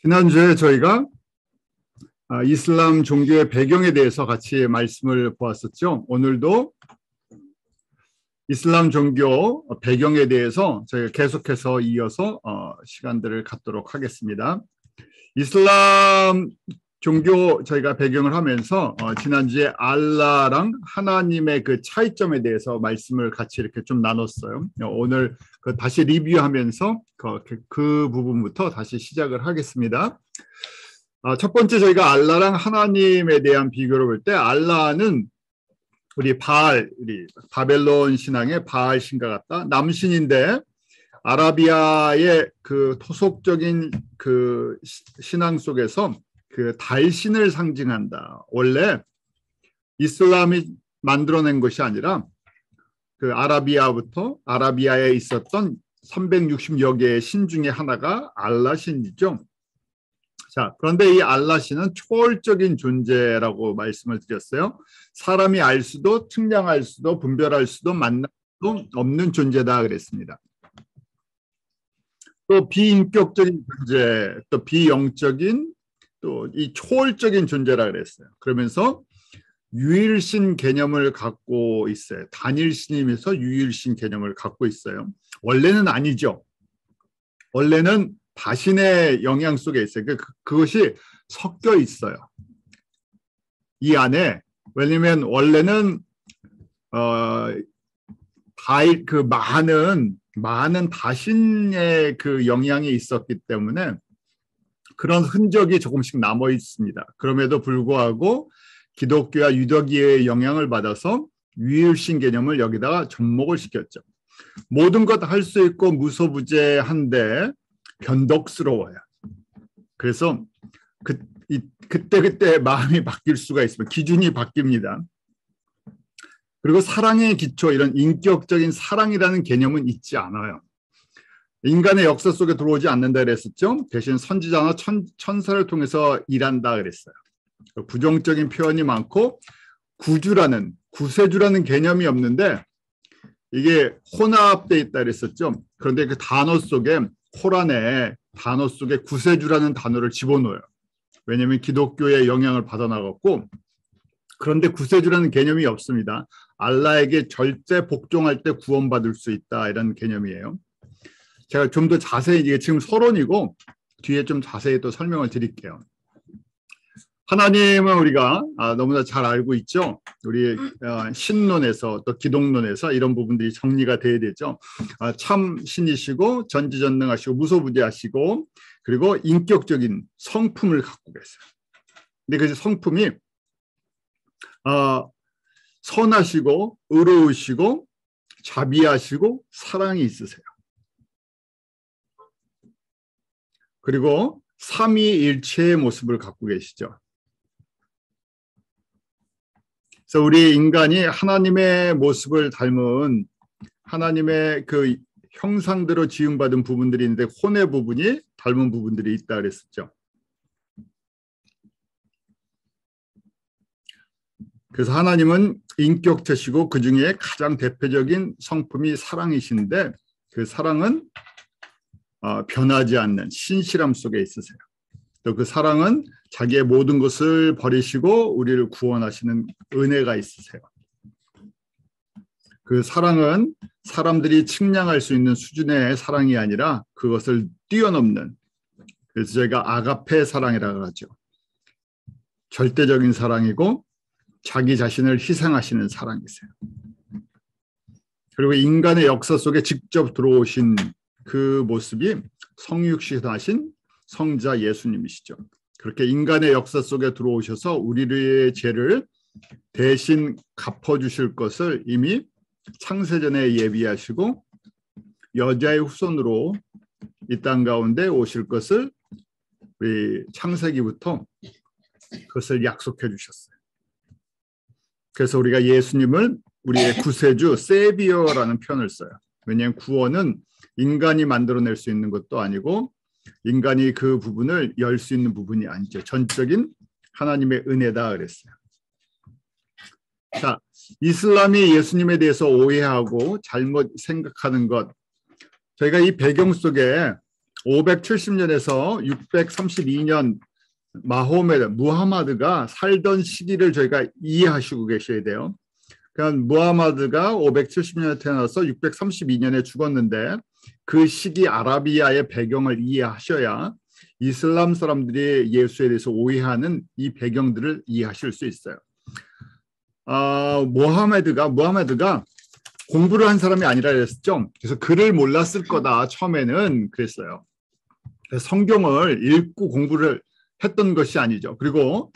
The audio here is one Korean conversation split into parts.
지난주에 저희가 이슬람 종교의 배경에 대해서 같이 말씀을 보았었죠. 오늘도 이슬람 종교 배경에 대해서 저희가 계속해서 이어서 시간들을 갖도록 하겠습니다. 이슬람 종교 저희가 배경을 하면서 지난주에 알라랑 하나님의 그 차이점에 대해서 말씀을 같이 이렇게 좀 나눴어요. 오늘 다시 리뷰하면서 그 부분부터 다시 시작을 하겠습니다. 첫 번째 저희가 알라랑 하나님에 대한 비교를 볼 때 알라는 우리 바벨론 신앙의 바알 신과 같다. 남신인데 아라비아의 그 토속적인 그 신앙 속에서 그 달신을 상징한다. 원래 이슬람이 만들어낸 것이 아니라 그 아라비아에 있었던 360여 개의 신 중에 하나가 알라 신이죠. 자, 그런데 이 알라 신은 초월적인 존재라고 말씀을 드렸어요. 사람이 알 수도 측량할 수도 분별할 수도 만날 수도 없는 존재다 그랬습니다. 또 비인격적인 존재, 또 비영적인, 또 이 초월적인 존재라 그랬어요. 그러면서 유일신 개념을 갖고 있어요. 단일신이면서 유일신 개념을 갖고 있어요. 원래는 아니죠. 원래는 다신의 영향 속에 있어요. 그것이 섞여 있어요. 이 안에. 왜냐면 원래는 그 많은 다신의 그 영향이 있었기 때문에 그런 흔적이 조금씩 남아 있습니다. 그럼에도 불구하고 기독교와 유대교의 영향을 받아서 유일신 개념을 여기다가 접목을 시켰죠. 모든 것 할 수 있고 무소부재한데 변덕스러워요. 그래서 그때 마음이 바뀔 수가 있습니다. 기준이 바뀝니다. 그리고 사랑의 기초, 이런 인격적인 사랑이라는 개념은 있지 않아요. 인간의 역사 속에 들어오지 않는다 그랬었죠. 대신 선지자나 천사를 통해서 일한다 그랬어요. 부정적인 표현이 많고 구세주라는 개념이 없는데 이게 혼합되어 있다 그랬었죠. 그런데 그 단어 속에 코란의 단어 속에 구세주라는 단어를 집어넣어요. 왜냐하면 기독교의 영향을 받아나갔고, 그런데 구세주라는 개념이 없습니다. 알라에게 절대 복종할 때 구원받을 수 있다, 이런 개념이에요. 제가 좀 더 자세히, 이게 지금 서론이고 뒤에 좀 자세히 또 설명을 드릴게요. 하나님은 우리가 너무나 잘 알고 있죠. 우리 신론에서 또 기독론에서 이런 부분들이 정리가 돼야 되죠. 참 신이시고 전지전능하시고 무소부재하시고 그리고 인격적인 성품을 갖고 계세요. 근데 그 성품이 선하시고 의로우시고 자비하시고 사랑이 있으세요. 그리고 삼위일체의 모습을 갖고 계시죠. 그래서 우리 인간이 하나님의 모습을 닮은 하나님의 그 형상대로 지음받은 부분들이 있는데 혼의 부분이 닮은 부분들이 있다 그랬었죠. 그래서 하나님은 인격체시고 그 중에 가장 대표적인 성품이 사랑이신데 그 사랑은 변하지 않는 신실함 속에 있으세요. 또 그 사랑은 자기의 모든 것을 버리시고 우리를 구원하시는 은혜가 있으세요. 그 사랑은 사람들이 측량할 수 있는 수준의 사랑이 아니라 그것을 뛰어넘는, 그래서 저희가 아가페 사랑이라고 하죠. 절대적인 사랑이고 자기 자신을 희생하시는 사랑이세요. 그리고 인간의 역사 속에 직접 들어오신 그 모습이 성육신하신 성자 예수님이시죠. 그렇게 인간의 역사 속에 들어오셔서 우리의 죄를 대신 갚아주실 것을 이미 창세전에 예비하시고 여자의 후손으로 이 땅 가운데 오실 것을 우리 창세기부터 그것을 약속해 주셨어요. 그래서 우리가 예수님을 우리의 구세주 세비어라는 표현을 써요. 왜냐하면 구원은 인간이 만들어낼 수 있는 것도 아니고 인간이 그 부분을 열 수 있는 부분이 아니죠. 전적인 하나님의 은혜다 그랬어요. 자, 이슬람이 예수님에 대해서 오해하고 잘못 생각하는 것, 저희가 이 배경 속에 570년에서 632년 무하마드가 살던 시기를 저희가 이해하시고 계셔야 돼요. 그러니까 무하마드가 570년에 태어나서 632년에 죽었는데 그 시기 아라비아의 배경을 이해하셔야 이슬람 사람들이 예수에 대해서 오해하는 이 배경들을 이해하실 수 있어요. 무하마드가 공부를 한 사람이 아니라 그랬죠. 그래서 글을 몰랐을 거다 처음에는 그랬어요. 성경을 읽고 공부를 했던 것이 아니죠. 그리고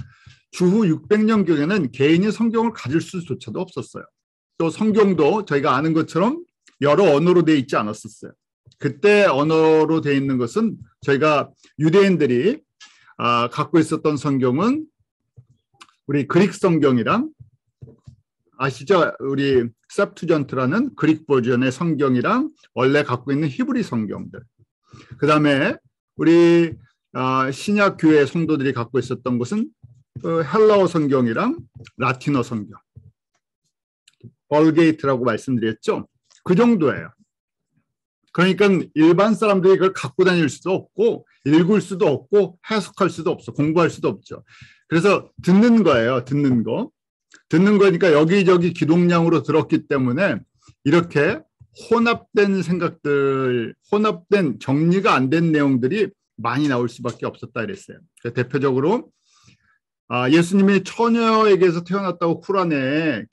주후 600년경에는 개인이 성경을 가질 수조차도 없었어요. 또 성경도 저희가 아는 것처럼 여러 언어로 되어 있지 않았었어요. 그때 언어로 되어 있는 것은 저희가 유대인들이 갖고 있었던 성경은 우리 그릭 성경이랑 아시죠? 우리 셉투전트라는 그릭 버전의 성경이랑 원래 갖고 있는 히브리 성경들. 그 다음에 우리 신약 교회 성도들이 갖고 있었던 것은 헬라어 성경이랑 라틴어 성경. 벌게이트라고 말씀드렸죠? 그 정도예요. 그러니까 일반 사람들이 그걸 갖고 다닐 수도 없고 읽을 수도 없고 해석할 수도 없어. 공부할 수도 없죠. 그래서 듣는 거예요. 듣는 거. 듣는 거니까 여기저기 기동량으로 들었기 때문에 이렇게 혼합된 생각들, 혼합된 정리가 안 된 내용들이 많이 나올 수밖에 없었다 그랬어요. 대표적으로 예수님이 처녀에게서 태어났다고 코란에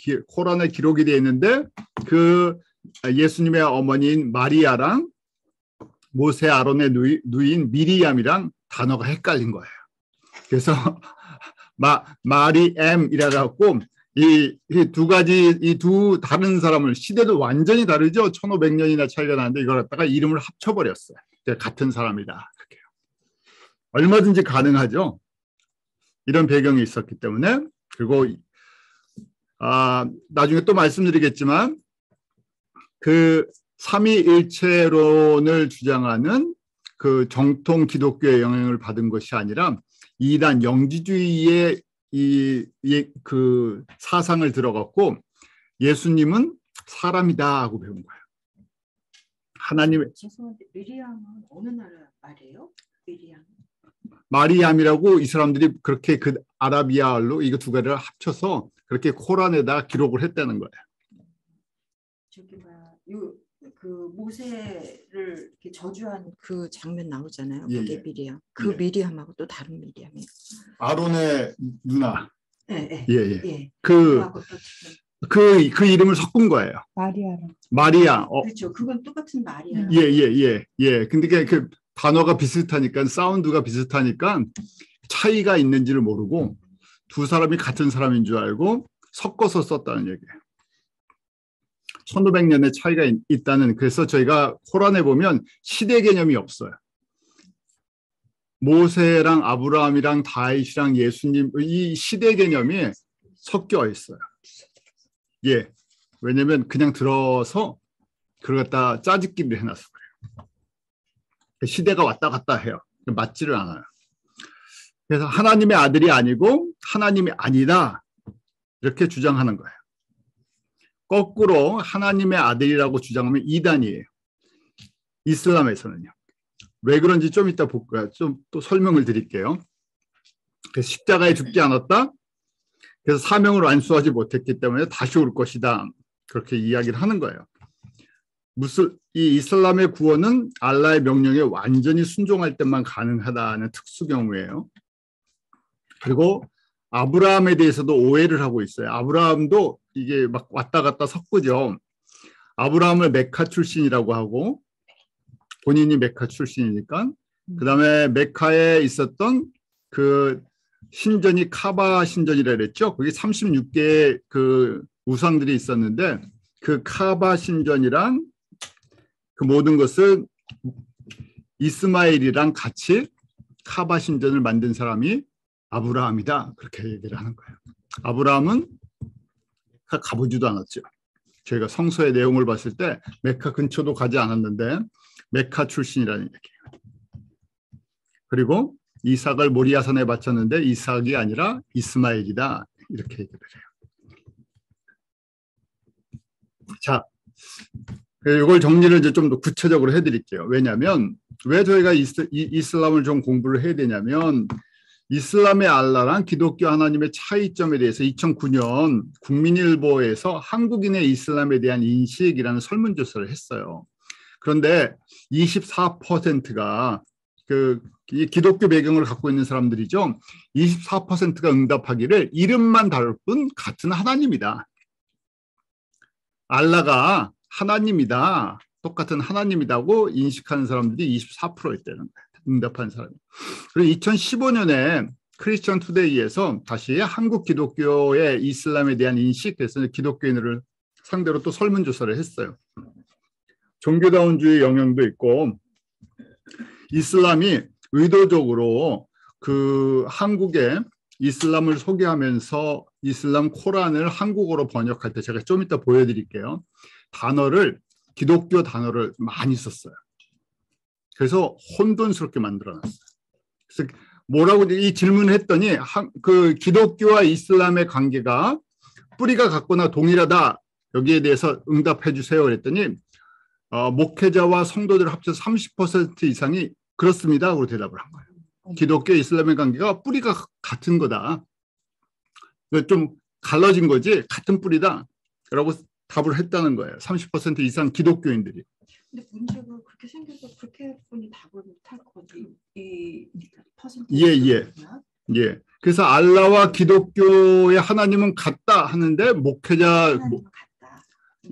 기록이 되어 있는데 그 예수님의 어머니인 마리아랑 모세 아론의 누이인 미리암이랑 단어가 헷갈린 거예요. 그래서 마리엠이라고 이 두 가지, 이 두 다른 사람을, 시대도 완전히 다르죠. 1500년이나 차이가 나는데 이걸 갖다가 이름을 합쳐버렸어요. 같은 사람이다. 그렇게요. 얼마든지 가능하죠. 이런 배경이 있었기 때문에. 그리고 나중에 또 말씀드리겠지만 그 삼위일체론을 주장하는 그 정통 기독교의 영향을 받은 것이 아니라 이단 영지주의의 그 사상을 들어갔고 예수님은 사람이다 하고 배운 거예요. 하나님의. 죄송한데 미리암은 어느 나라 말이에요? 마리암이라고 이 사람들이 그렇게 그 아라비아어로 이거 두 가지를 합쳐서 그렇게 코란에다 기록을 했다는 거예요. 저기 그 모세를 이렇게 저주한 그 장면 나오잖아요. 그게 미리암. 그 미리암하고 또 다른 미리암이에요. 아론의 누나. 예. 그 이름을 섞은 거예요. 마리아. 그렇죠. 그건 똑같은 마리아. 예. 근데 그 단어가 비슷하니까, 사운드가 비슷하니까 차이가 있는지를 모르고 두 사람이 같은 사람인 줄 알고 섞어서 썼다는 얘기예요. 1500년의 차이가 있다는. 그래서 저희가 코란에 보면 시대 개념이 없어요. 모세랑 아브라함이랑 다윗이랑 예수님, 이 시대 개념이 섞여 있어요. 예. 왜냐면 그냥 들어서 그걸 갖다 짜집기를 해놨어. 그래요. 시대가 왔다 갔다 해요. 맞지를 않아요. 그래서 하나님의 아들이 아니고 하나님이 아니다. 이렇게 주장하는 거예요. 거꾸로 하나님의 아들이라고 주장하면 이단이에요. 이슬람에서는요. 왜 그런지 좀 이따 볼까요? 좀 또 설명을 드릴게요. 그래서 십자가에 죽지 않았다. 그래서 사명을 완수하지 못했기 때문에 다시 올 것이다. 그렇게 이야기를 하는 거예요. 이 이슬람의 구원은 알라의 명령에 완전히 순종할 때만 가능하다는 특수 경우예요. 그리고 아브라함에 대해서도 오해를 하고 있어요. 아브라함도 이게 막 왔다 갔다 섞으죠. 아브라함을 메카 출신이라고 하고 본인이 메카 출신이니까 그 다음에 메카에 있었던 그 신전이 카바 신전이라 그랬죠. 거기 36개의 그 우상들이 있었는데 그 카바 신전이랑 그 모든 것을 이스마엘이랑 같이 카바 신전을 만든 사람이 아브라함이다. 그렇게 얘기를 하는 거예요. 아브라함은 메카 가보지도 않았죠. 저희가 성서의 내용을 봤을 때 메카 근처도 가지 않았는데 메카 출신이라는 얘기예요. 그리고 이삭을 모리아산에 바쳤는데 이삭이 아니라 이스마엘이다. 이렇게 얘기를 해요. 자, 이걸 정리를 이제 좀 더 구체적으로 해드릴게요. 왜냐하면 왜 저희가 이슬람을 좀 공부를 해야 되냐면 이슬람의 알라랑 기독교 하나님의 차이점에 대해서 2009년 국민일보에서 한국인의 이슬람에 대한 인식이라는 설문조사를 했어요. 그런데 24%가 이 기독교 배경을 갖고 있는 사람들이죠. 24%가 응답하기를 이름만 다를 뿐 같은 하나님이다. 알라가 하나님이다. 똑같은 하나님이라고 인식하는 사람들이 24%였다는 거예요. 응답한 사람이. 그리고 2015년에 크리스천 투데이에서 다시 한국 기독교의 이슬람에 대한 인식, 그래서 기독교인을 상대로 또 설문조사를 했어요. 종교다운주의 영향도 있고 이슬람이 의도적으로 한국에 이슬람을 소개하면서 이슬람 코란을 한국어로 번역할 때 제가 좀 이따 보여드릴게요. 기독교 단어를 많이 썼어요. 그래서 혼돈스럽게 만들어놨어요. 그래서 뭐라고 이 질문을 했더니 기독교와 이슬람의 관계가 뿌리가 같거나 동일하다. 여기에 대해서 응답해 주세요. 그랬더니 목회자와 성도들 합쳐서 30% 이상이 그렇습니다. 하고 대답을 한 거예요. 기독교 이슬람의 관계가 뿌리가 같은 거다. 좀 갈라진 거지 같은 뿌리다. 라고 답을 했다는 거예요. 30% 이상 기독교인들이. 근데 문제가 그렇게 생겨서 그렇게 분이 답을 못할 거지. 이 퍼센트. 예. 그래서 알라와 기독교의 하나님은 같다 하는데 목회자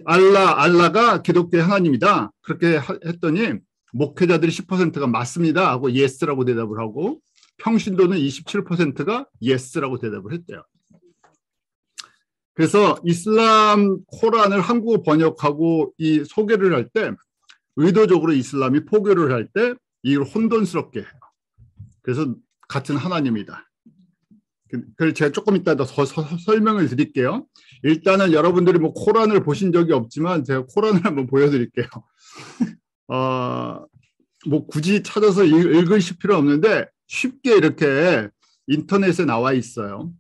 알라가 기독교의 하나님이다. 그렇게 했더니 목회자들이 10%가 맞습니다 하고 예스라고 대답을 하고 평신도는 27%가 예스라고 대답을 했대요. 그래서 이슬람 코란을 한국어 번역하고 이 소개를 할 때 의도적으로 이슬람이 포교를 할 때 이걸 혼돈스럽게 해요. 그래서 같은 하나님이다. 그래서 제가 조금 이따 더 설명을 드릴게요. 일단은 여러분들이 뭐 코란을 보신 적이 없지만 제가 코란을 한번 보여드릴게요. 뭐 굳이 찾아서 읽으실 필요 없는데 쉽게 이렇게 인터넷에 나와 있어요.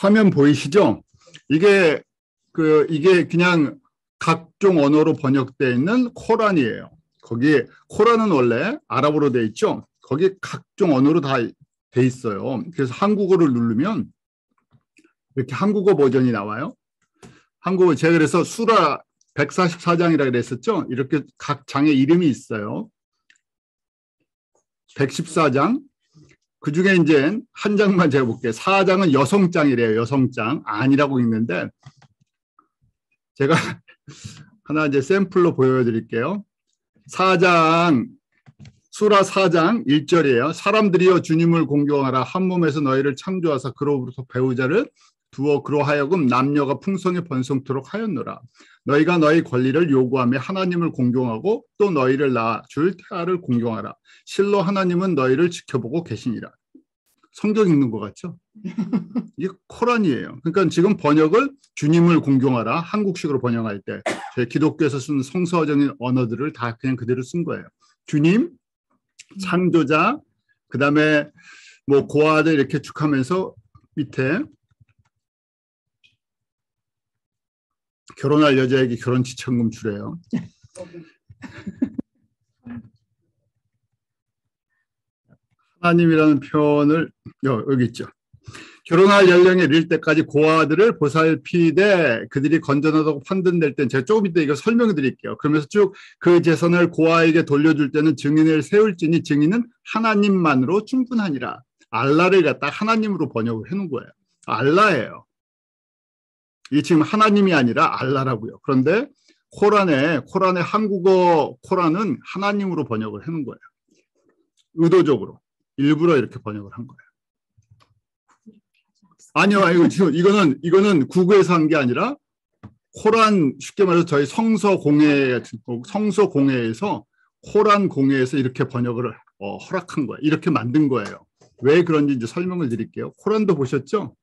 화면 보이시죠? 이게 그냥 각종 언어로 번역되어 있는 코란이에요. 거기 코란은 원래 아랍어로 돼 있죠. 거기 각종 언어로 다 돼 있어요. 그래서 한국어를 누르면 이렇게 한국어 버전이 나와요. 한국어 제가 그래서 수라 144장이라 그랬었죠. 이렇게 각 장의 이름이 있어요. 114장. 그 중에 이제 한 장만 제가 볼게요. 4장은 여성장이래요. 여성장. 아니라고 읽는데 제가 하나 이제 샘플로 보여드릴게요. 4장, 수라 4장 1절이에요. 사람들이여 주님을 공경하라. 한 몸에서 너희를 창조하사 그로부터 배우자를 두어 그로 하여금 남녀가 풍성히 번성토록 하였노라. 너희가 너희 권리를 요구하며 하나님을 공경하고 또 너희를 낳아줄 태아를 공경하라. 실로 하나님은 너희를 지켜보고 계시니라. 성경 읽는 것 같죠? 이게 코란이에요. 그러니까 지금 번역을 주님을 공경하라. 한국식으로 번역할 때 저희 기독교에서 쓰는 성서적인 언어들을 다 그냥 그대로 쓴 거예요. 주님, 창조자, 그 다음에 뭐 고아들 이렇게 쭉 하면서 밑에 결혼할 여자에게 결혼 지참금 주래요. 하나님이라는 표현을 여기 있죠. 결혼할 연령에 이를 때까지 고아들을 보살피되 그들이 건전하다고 판단될 땐 제가 조금 이따 이거 설명해 드릴게요. 그러면서 쭉 그 재산을 고아에게 돌려줄 때는 증인을 세울지니 증인은 하나님만으로 충분하니라. 알라를 갖다 하나님으로 번역을 해놓은 거예요. 알라예요. 이게 지금 하나님이 아니라 알라라고요. 그런데 코란의 한국어 코란은 하나님으로 번역을 해놓은 거예요. 의도적으로. 일부러 이렇게 번역을 한 거예요. 아니요, 이거는 구구에서 한 게 아니라 코란 쉽게 말해서 저희 성서공회에서 코란 공회에서 이렇게 번역을 허락한 거예요. 이렇게 만든 거예요. 왜 그런지 이제 설명을 드릴게요. 코란도 보셨죠?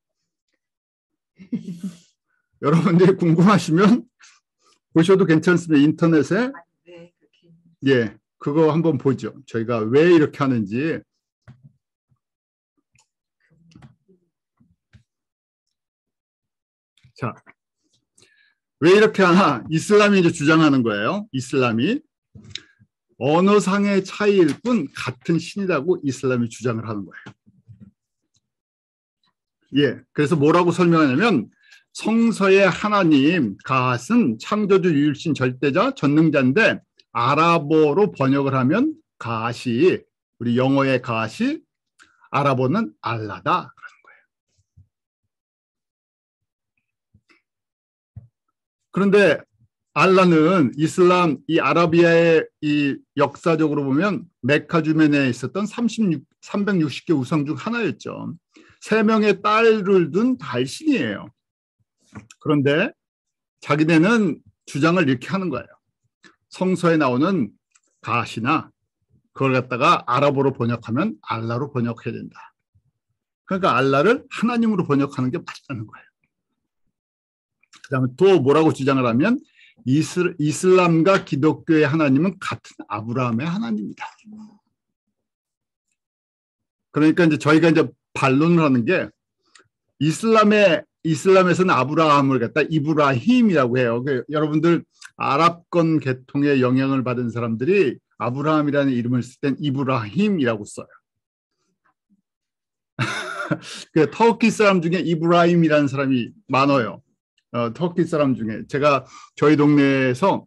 여러분들이 궁금하시면 보셔도 괜찮습니다. 인터넷에 예, 그거 한번 보죠. 저희가 왜 이렇게 하는지. 왜 이렇게 하나? 이슬람이 이제 주장하는 거예요. 이슬람이 언어상의 차이일 뿐 같은 신이라고 이슬람이 주장을 하는 거예요. 예, 그래서 뭐라고 설명하냐면 성서의 하나님 가핫은 창조주 유일신 절대자 전능자인데 아랍어로 번역을 하면 가핫이 우리 영어의 가핫이 아랍어는 알라다 그러는 거예요. 그런데 알라는 이슬람 이 아라비아의 이 역사적으로 보면 메카 주변에 있었던 360개 우상 중 하나였죠. 3명의 딸을 둔 달신이에요. 그런데 자기네는 주장을 이렇게 하는 거예요. 성서에 나오는 가시나 그걸 갖다가 아랍어로 번역하면 알라로 번역해야 된다. 그러니까 알라를 하나님으로 번역하는 게 맞다는 거예요. 그 다음에 또 뭐라고 주장을 하면 이슬람과 기독교의 하나님은 같은 아브라함의 하나님이다. 그러니까 이제 저희가 이제 반론을 하는 게 이슬람에서는 아브라함을 갖다 이브라힘이라고 해요. 여러분들 아랍권 계통의 영향을 받은 사람들이 아브라함이라는 이름을 쓸 땐 이브라힘이라고 써요. 그 터키 사람 중에 이브라힘이라는 사람이 많아요. 터키 사람 중에 제가 저희 동네에서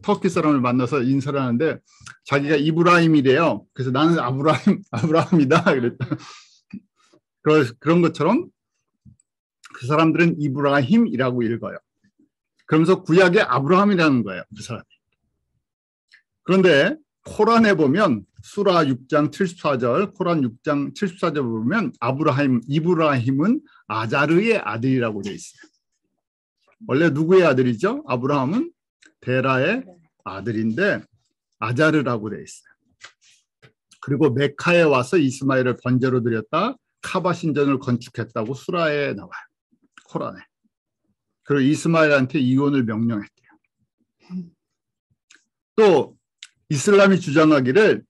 터키 사람을 만나서 인사를 하는데 자기가 이브라힘이래요. 그래서 나는 아브라함이다 그랬다. 그런 것처럼 그 사람들은 이브라힘이라고 읽어요. 그러면서 구약의 아브라함이라는 거예요. 그 사람이. 그런데 코란에 보면 수라 6장 74절, 코란 6장 74절 보면 이브라힘은 아자르의 아들이라고 되어 있어요. 원래 누구의 아들이죠? 아브라함은 데라의 아들인데 아자르라고 되어 있어요. 그리고 메카에 와서 이스마엘을 번제로 드렸다. 카바 신전을 건축했다고 수라에 나와요. 코란에. 그리고 이스마엘한테 이혼을 명령했대요. 또 이슬람이 주장하기를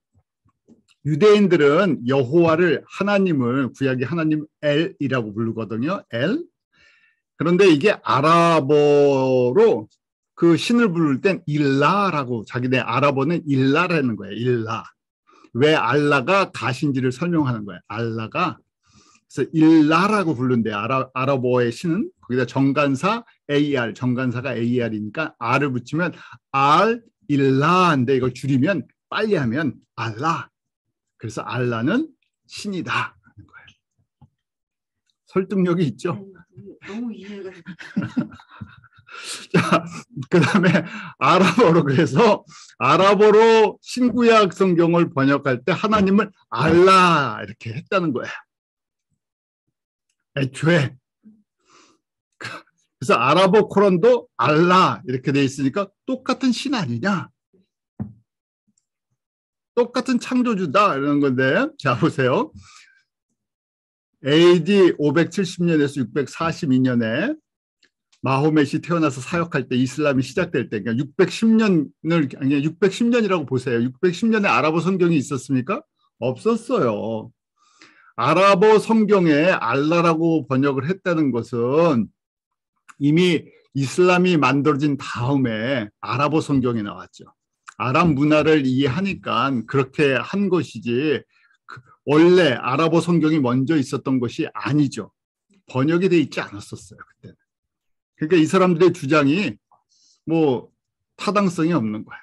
유대인들은 여호와를 하나님을 구약의 하나님 엘이라고 부르거든요. 엘. 그런데 이게 아랍어로 그 신을 부를 땐 일라라고 자기네 아랍어는 일라라는 거예요. 일라. 왜 알라가 가신지를 설명하는 거예요. 알라가 그래서 일라라고 부르는데 아랍어의 신은 거기다 정관사 AR 정관사가 AR이니까 R을 붙이면 알 일라인데 이걸 줄이면 빨리 하면 알라. 그래서 알라는 신이다 하는 거예요. 설득력이 있죠. 너무 이해가 자, 그다음에 아랍어로 그래서 아랍어로 신구약 성경을 번역할 때 하나님을 알라 이렇게 했다는 거예요. 애초에. 그래서 아랍어 코란도 알라 이렇게 돼 있으니까 똑같은 신 아니냐? 똑같은 창조주다 이런 건데 자 보세요. AD 570년에서 642년에 마호멧이 태어나서 사역할 때 이슬람이 시작될 때 그러니까 610년이라고 보세요. 610년에 아랍어 성경이 있었습니까? 없었어요. 아랍어 성경에 알라라고 번역을 했다는 것은 이미 이슬람이 만들어진 다음에 아랍어 성경이 나왔죠. 아랍 문화를 이해하니까 그렇게 한 것이지 원래 아랍어 성경이 먼저 있었던 것이 아니죠. 번역이 돼 있지 않았었어요. 그때는. 그러니까 이 사람들의 주장이 뭐 타당성이 없는 거예요.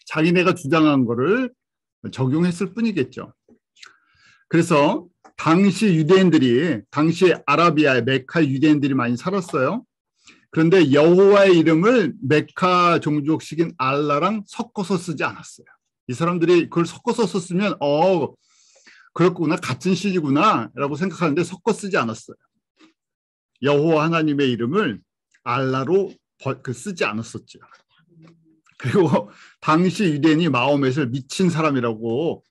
자기네가 주장한 거를 적용했을 뿐이겠죠. 그래서 당시 유대인들이 당시 아라비아의 메카 유대인들이 많이 살았어요. 그런데 여호와의 이름을 메카 종족식인 알라랑 섞어서 쓰지 않았어요. 이 사람들이 그걸 섞어서 썼으면 그렇구나 같은 신이구나 라고 생각하는데 섞어 쓰지 않았어요. 여호와 하나님의 이름을 알라로 쓰지 않았었죠. 그리고 당시 유대인이 마호멧을 미친 사람이라고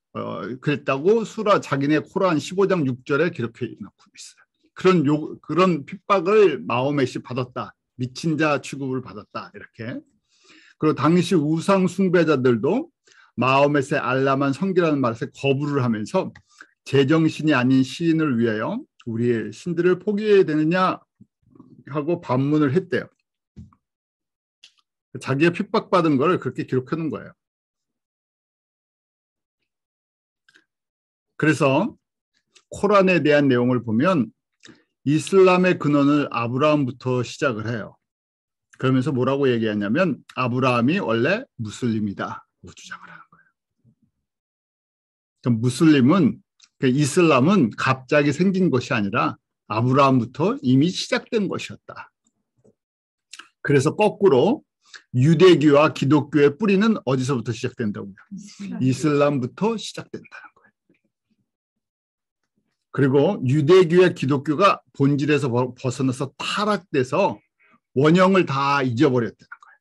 그랬다고 수라 자기네 코란 15장 6절에 기록해 놓고 있어요. 그런 핍박을 마호멧이 받았다. 미친 자 취급을 받았다. 이렇게. 그리고 당시 우상 숭배자들도 마호멧의 알라만 섬기라는 말에 거부를 하면서 제정신이 아닌 시인을 위하여 우리의 신들을 포기해야 되느냐 하고 반문을 했대요. 자기가 핍박받은 걸 그렇게 기록해 놓은 거예요. 그래서 코란에 대한 내용을 보면 이슬람의 근원을 아브라함부터 시작을 해요. 그러면서 뭐라고 얘기하냐면 아브라함이 원래 무슬림이다 주장을 하는 거예요. 그러니까 무슬림은, 이슬람은 갑자기 생긴 것이 아니라 아브라함부터 이미 시작된 것이었다. 그래서 거꾸로 유대교와 기독교의 뿌리는 어디서부터 시작된다고요? 이슬람부터 시작된다는 거예요. 그리고 유대교와 기독교가 본질에서 벗어나서 타락돼서 원형을 다 잊어버렸다는 거예요.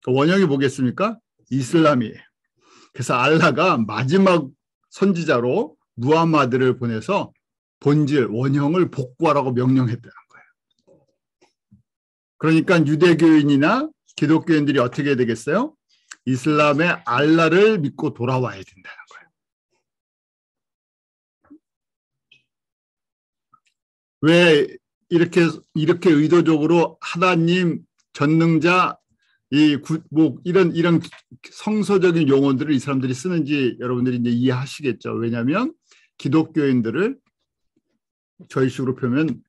그 원형이 뭐겠습니까? 이슬람이에요. 그래서 알라가 마지막 선지자로 무함마드를 보내서 본질, 원형을 복구하라고 명령했다는 거예요. 그러니까 유대교인이나 기독교인들이 어떻게 되겠어요? 이슬람의 알라를 믿고 돌아와야 된다는 거예요. 왜 이렇게 의도적으로 하나님, 전능자, 이런 성서적인 용어들을 이 사람들이 쓰는지 여러분들이 이제 이해하시겠죠. 왜냐하면 기독교인들을 저희 식으로 표면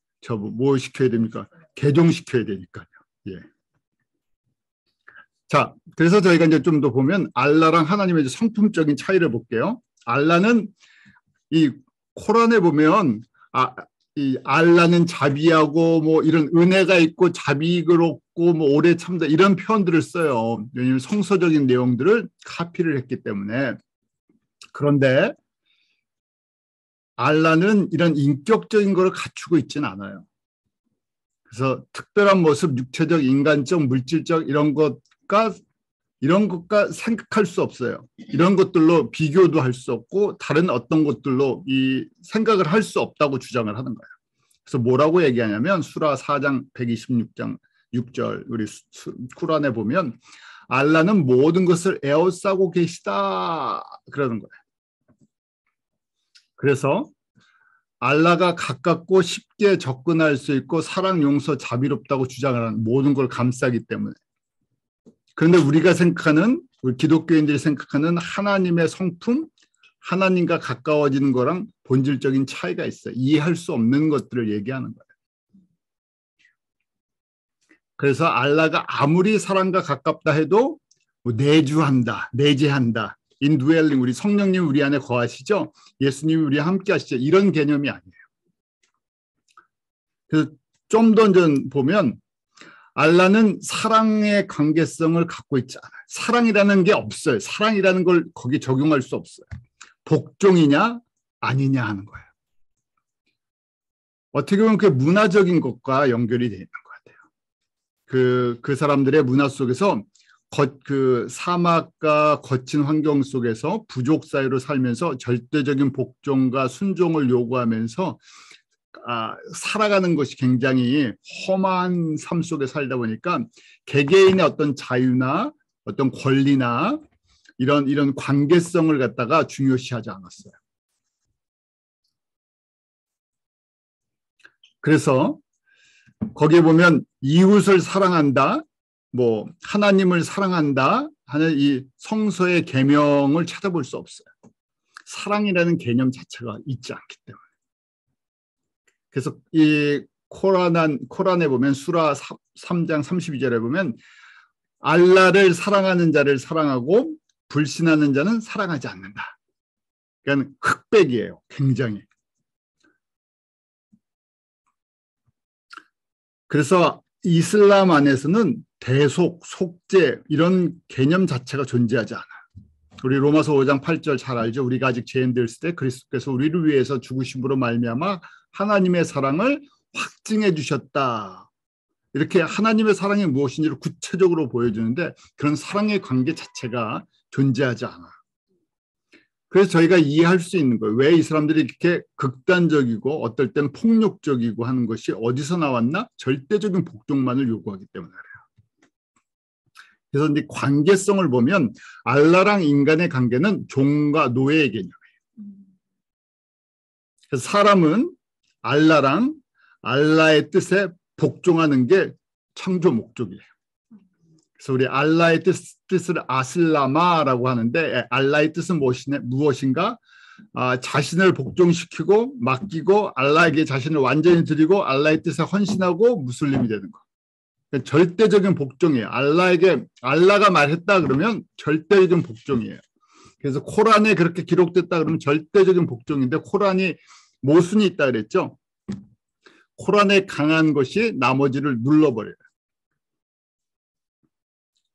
뭐 시켜야 됩니까? 개종시켜야 되니까요. 예. 자, 그래서 저희가 이제 좀 더 보면 알라랑 하나님의 성품적인 차이를 볼게요. 알라는 이 코란에 보면 이 알라는 자비하고 뭐 이런 은혜가 있고 자비롭고 뭐 오래 참다 이런 표현들을 써요. 왜냐하면 성서적인 내용들을 카피를 했기 때문에. 그런데 알라는 이런 인격적인 것을 갖추고 있지는 않아요. 그래서 특별한 모습, 육체적, 인간적, 물질적 이런 것과 생각할 수 없어요. 이런 것들로 비교도 할 수 없고 다른 어떤 것들로 이 생각을 할 수 없다고 주장을 하는 거예요. 그래서 뭐라고 얘기하냐면 수라 4장 126장 6절 우리 쿠란에 보면 알라는 모든 것을 에워싸고 계시다 그러는 거예요. 그래서 알라가 가깝고 쉽게 접근할 수 있고 사랑, 용서, 자비롭다고 주장을 하는 모든 걸 감싸기 때문에. 그런데 우리가 생각하는, 우리 기독교인들이 생각하는 하나님의 성품, 하나님과 가까워지는 거랑 본질적인 차이가 있어요. 이해할 수 없는 것들을 얘기하는 거예요. 그래서 알라가 아무리 사랑과 가깝다 해도 뭐 내주한다, 내재한다, 인드웰링, 우리 성령님 우리 안에 거하시죠? 예수님이 우리와 함께 하시죠? 이런 개념이 아니에요. 그래서 좀 더 보면 알라는 사랑의 관계성을 갖고 있지 않아요. 사랑이라는 게 없어요. 사랑이라는 걸 거기 적용할 수 없어요. 복종이냐 아니냐 하는 거예요. 어떻게 보면 그게 문화적인 것과 연결이 되어 있는 것 같아요. 그 사람들의 문화 속에서 그 사막과 거친 환경 속에서 부족 사회로 살면서 절대적인 복종과 순종을 요구하면서 살아가는 것이 굉장히 험한 삶 속에 살다 보니까 개개인의 어떤 자유나 어떤 권리나 이런 관계성을 갖다가 중요시하지 않았어요. 그래서 거기에 보면 이웃을 사랑한다, 뭐 하나님을 사랑한다 하는 이 성서의 계명을 찾아볼 수 없어요. 사랑이라는 개념 자체가 있지 않기 때문에. 그래서 이 코란에 보면 수라 3장 32절에 보면 알라를 사랑하는 자를 사랑하고 불신하는 자는 사랑하지 않는다. 그러니까 흑백이에요. 굉장히. 그래서 이슬람 안에서는 대속, 속죄 이런 개념 자체가 존재하지 않아요. 우리 로마서 5장 8절 잘 알죠. 우리가 아직 죄인되었을 때 그리스도께서 우리를 위해서 죽으심으로 말미암아 하나님의 사랑을 확증해 주셨다. 이렇게 하나님의 사랑이 무엇인지를 구체적으로 보여주는데 그런 사랑의 관계 자체가 존재하지 않아. 그래서 저희가 이해할 수 있는 거예요. 왜 이 사람들이 이렇게 극단적이고 어떨 땐 폭력적이고 하는 것이 어디서 나왔나? 절대적인 복종만을 요구하기 때문에 그래요. 그래서 이제 관계성을 보면 알라랑 인간의 관계는 종과 노예의 개념이에요. 그래서 사람은 알라랑 알라의 뜻에 복종하는 게 창조 목적이에요. 그래서 우리 알라의 뜻을 아슬라마라고 하는데 알라의 뜻은 무엇인가? 자신을 복종시키고 맡기고 알라에게 자신을 완전히 드리고 알라의 뜻에 헌신하고 무슬림이 되는 거. 그러니까 절대적인 복종이에요. 알라가 말했다 그러면 절대적인 복종이에요. 그래서 코란에 그렇게 기록됐다 그러면 절대적인 복종인데 코란이 모순이 있다 그랬죠. 코란에 강한 것이 나머지를 눌러버려요.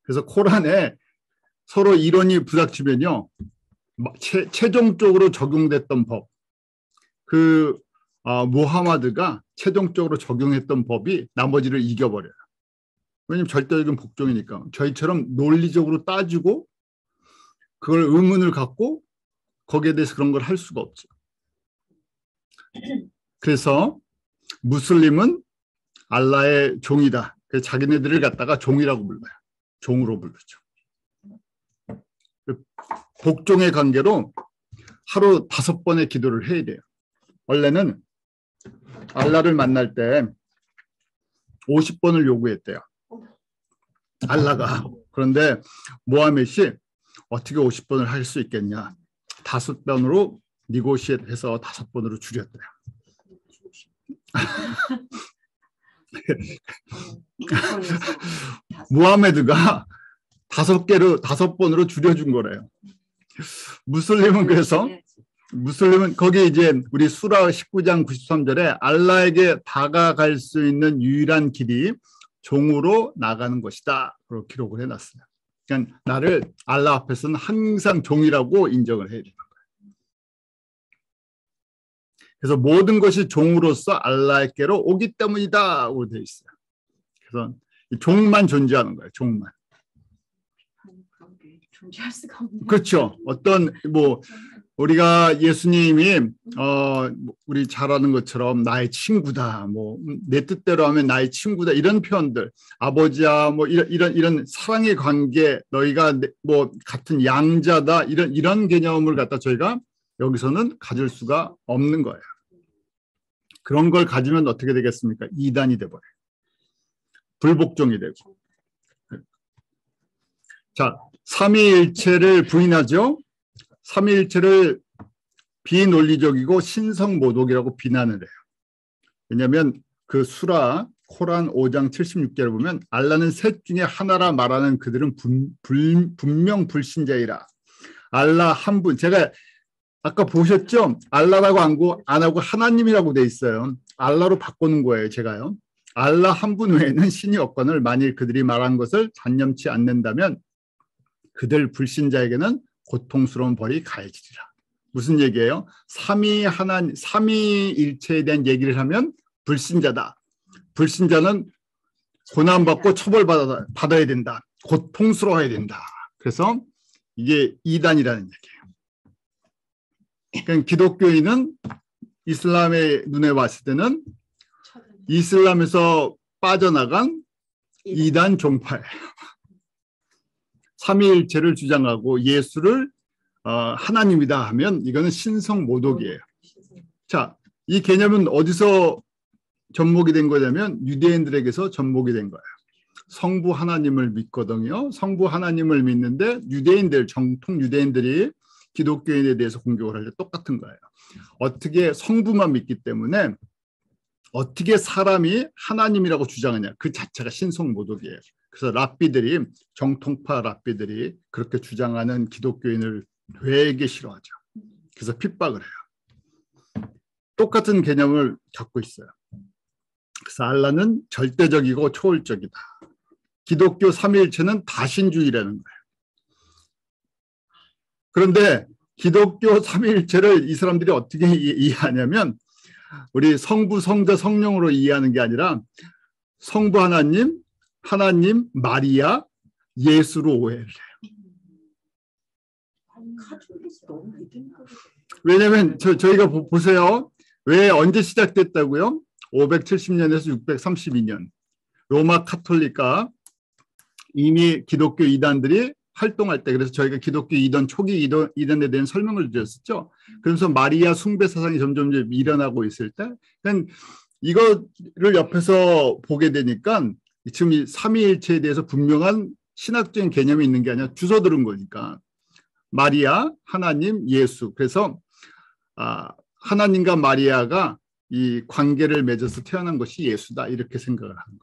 그래서 코란에 서로 이론이 부닥치면요. 최종적으로 적용됐던 법, 무하마드가 최종적으로 적용했던 법이 나머지를 이겨버려요. 왜냐하면 절대적인 복종이니까. 저희처럼 논리적으로 따지고 그걸 의문을 갖고 거기에 대해서 그런 걸 할 수가 없죠. 그래서 무슬림은 알라의 종이다. 그래서 자기네들을 갖다가 종이라고 불러요. 종으로 부르죠. 복종의 관계로 하루 5번의 기도를 해야 돼요. 원래는 알라를 만날 때 50번을 요구했대요. 알라가. 그런데 모하멧이 어떻게 50번을 할 수 있겠냐. 5번으로 니고시에트해서 5번으로 줄였대요. 무하메드가 5번으로 줄여준 거래요. 무슬림은 그래서 거기 이제 우리 수라 19장 93절에 알라에게 다가갈 수 있는 유일한 길이 종으로 나가는 것이다. 그렇게 기록을 해놨어요. 그러니까 나를 알라 앞에서는 항상 종이라고 인정을 해야 되는 거예요. 그래서 모든 것이 종으로서 알라에게로 오기 때문이다고 되어 있어요. 그래서 종만 존재하는 거예요. 종만. 존재할 수가 없네. 그렇죠. 어떤 우리가 예수님이 우리 잘 아는 것처럼 나의 친구다, 내 뜻대로 하면 나의 친구다 이런 표현들, 아버지야 이런 사랑의 관계, 너희가 같은 양자다 이런 개념을 갖다 저희가 여기서는 가질 수가 없는 거예요. 그런 걸 가지면 어떻게 되겠습니까? 이단이 돼버려요. 불복종이 되고. 자, 삼위일체를 부인하죠. 삼위일체를 비논리적이고 신성모독이라고 비난을 해요. 왜냐하면 그 수라 코란 5장 76절을 보면 알라는 셋 중에 하나라 말하는 그들은 분명 불신자이라. 알라 한 분. 제가 아까 보셨죠? 알라라고 안 하고 하나님이라고 돼 있어요. 알라로 바꾸는 거예요. 제가요. 알라 한 분 외에는 신이 없거늘 만일 그들이 말한 것을 단념치 않는다면 그들 불신자에게는 고통스러운 벌이 가해지리라. 무슨 얘기예요? 삼위일체에 대한 얘기를 하면 불신자다. 불신자는 고난받고 처벌받아야 된다. 고통스러워야 된다. 그래서 이게 이단이라는 얘기예요. 그러니까 기독교인은 이슬람의 눈에 봤을 때는 이슬람에서 빠져나간 이단 종파예요. 삼위일체를 주장하고 예수를 하나님이다 하면 이거는 신성모독이에요. 자, 이 개념은 어디서 접목이 된 거냐면 유대인들에게서 접목이 된 거예요. 성부 하나님을 믿거든요. 성부 하나님을 믿는데 정통 유대인들이 기독교인에 대해서 공격을 할 때 똑같은 거예요. 어떻게 성부만 믿기 때문에 어떻게 사람이 하나님이라고 주장하냐. 그 자체가 신성모독이에요. 그래서 정통파 랍비들이 그렇게 주장하는 기독교인을 되게 싫어하죠. 그래서 핍박을 해요. 똑같은 개념을 갖고 있어요. 그래서 알라는 절대적이고 초월적이다. 기독교 삼위일체는 다신주의라는 거예요. 그런데 기독교 삼위일체를 이 사람들이 어떻게 이해하냐면 우리 성부, 성자, 성령으로 이해하는 게 아니라 성부 하나님, 마리아, 예수로 오해를 해요. 왜냐하면 저희가 보세요. 왜 언제 시작됐다고요? 570년에서 632년. 로마 카톨릭과 이미 기독교 이단들이 활동할 때, 그래서 저희가 기독교 이단 초기 이단에 대한 설명을 드렸었죠. 그래서 마리아 숭배 사상이 점점 일어나고 있을 때, 이거를 옆에서 보게 되니까 지금 이 삼위일체에 대해서 분명한 신학적인 개념이 있는 게 아니라 주워 들은 거니까. 마리아, 하나님, 예수. 그래서 하나님과 마리아가 이 관계를 맺어서 태어난 것이 예수다 이렇게 생각을 하는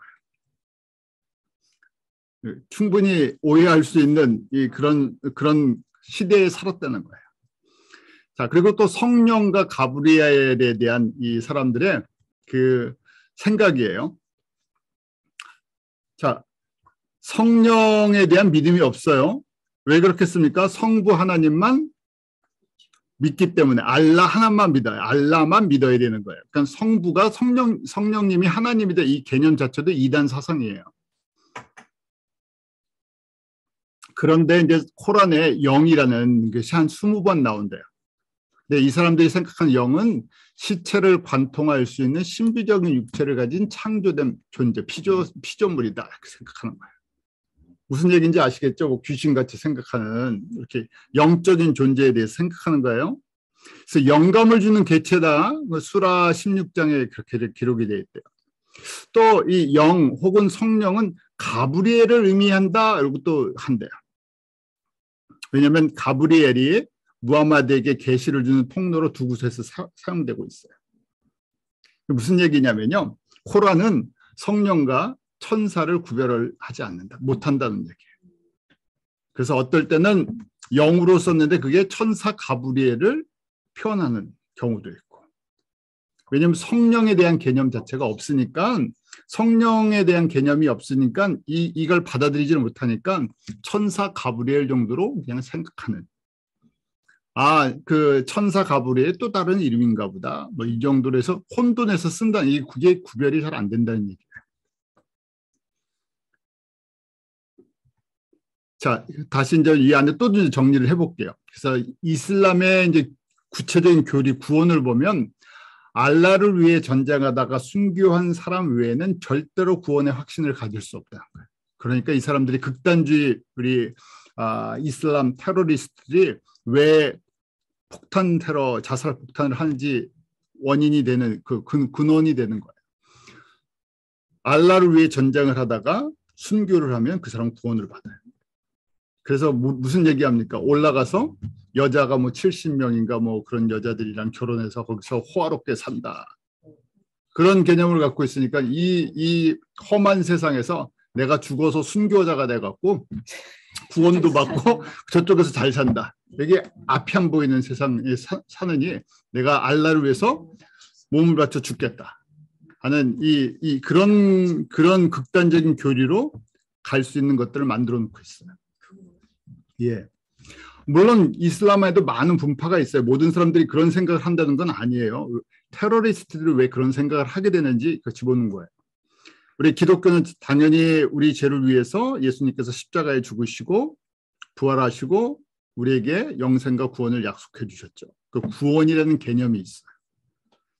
거예요. 충분히 오해할 수 있는 그런 시대에 살았다는 거예요. 자, 그리고 또 성령과 가브리엘에 대한 이 사람들의 그 생각이에요. 자, 성령에 대한 믿음이 없어요. 왜 그렇겠습니까? 성부 하나님만 믿기 때문에 알라 하나만 믿어요. 알라만 믿어야 되는 거예요. 그러니까 성부가 성령님이 하나님이다 이 개념 자체도 이단 사상이에요. 그런데 이제 코란에 영이라는 것이 한 20번 나온대요. 근데 이 사람들이 생각하는 영은 시체를 관통할 수 있는 신비적인 육체를 가진 창조된 존재, 피조물이다 이렇게 생각하는 거예요. 무슨 얘기인지 아시겠죠? 뭐 귀신같이 생각하는 이렇게 영적인 존재에 대해서 생각하는 거예요. 그래서 영감을 주는 개체다. 수라 16장에 그렇게 기록이 되어 있대요. 또 이 영 혹은 성령은 가브리엘을 의미한다. 이러고 또 한대요. 왜냐하면 가브리엘이 무하마드에게 계시를 주는 통로로 두 곳에서 사용되고 있어요. 무슨 얘기냐면요. 코란은 성령과 천사를 구별을 하지 않는다. 못한다는 얘기예요. 그래서 어떨 때는 영으로 썼는데 그게 천사 가브리엘을 표현하는 경우도 있고. 왜냐하면 성령에 대한 개념 자체가 없으니까 성령에 대한 개념이 없으니까 이걸 받아들이지를 못하니까 천사 가브리엘 정도로 그냥 생각하는. 그 천사 가브리엘 또 다른 이름인가 보다. 뭐 이 정도로 해서 혼돈해서 쓴다는 그게 구별이 잘 안 된다는 얘기예요. 자, 다시 이제 이 안에 또 정리를 해볼게요. 그래서 이슬람의 이제 구체적인 교리 구원을 보면 알라를 위해 전쟁하다가 순교한 사람 외에는 절대로 구원의 확신을 가질 수 없다는 거예요. 그러니까 이 사람들이 극단주의 우리 이슬람 테러리스트들이 왜 폭탄 테러, 자살 폭탄을 하는지 원인이 되는 근원이 되는 거예요. 알라를 위해 전쟁을 하다가 순교를 하면 그 사람 구원을 받아요. 그래서 무슨 얘기합니까? 올라가서 여자가 뭐 70명인가 뭐 그런 여자들이랑 결혼해서 거기서 호화롭게 산다. 그런 개념을 갖고 있으니까 이 험한 세상에서 내가 죽어서 순교자가 돼갖고 구원도 받고 저쪽에서 잘 산다. 이게 앞이 안 보이는 세상에 사느니 내가 알라를 위해서 몸을 바쳐 죽겠다 하는 그런 극단적인 교리로 갈 수 있는 것들을 만들어 놓고 있어요. 예. 물론 이슬람에도 많은 분파가 있어요. 모든 사람들이 그런 생각을 한다는 건 아니에요. 테러리스트들이 왜 그런 생각을 하게 되는지 집어넣은 거예요. 우리 기독교는 당연히 우리 죄를 위해서 예수님께서 십자가에 죽으시고 부활하시고 우리에게 영생과 구원을 약속해 주셨죠. 그 구원이라는 개념이 있어요.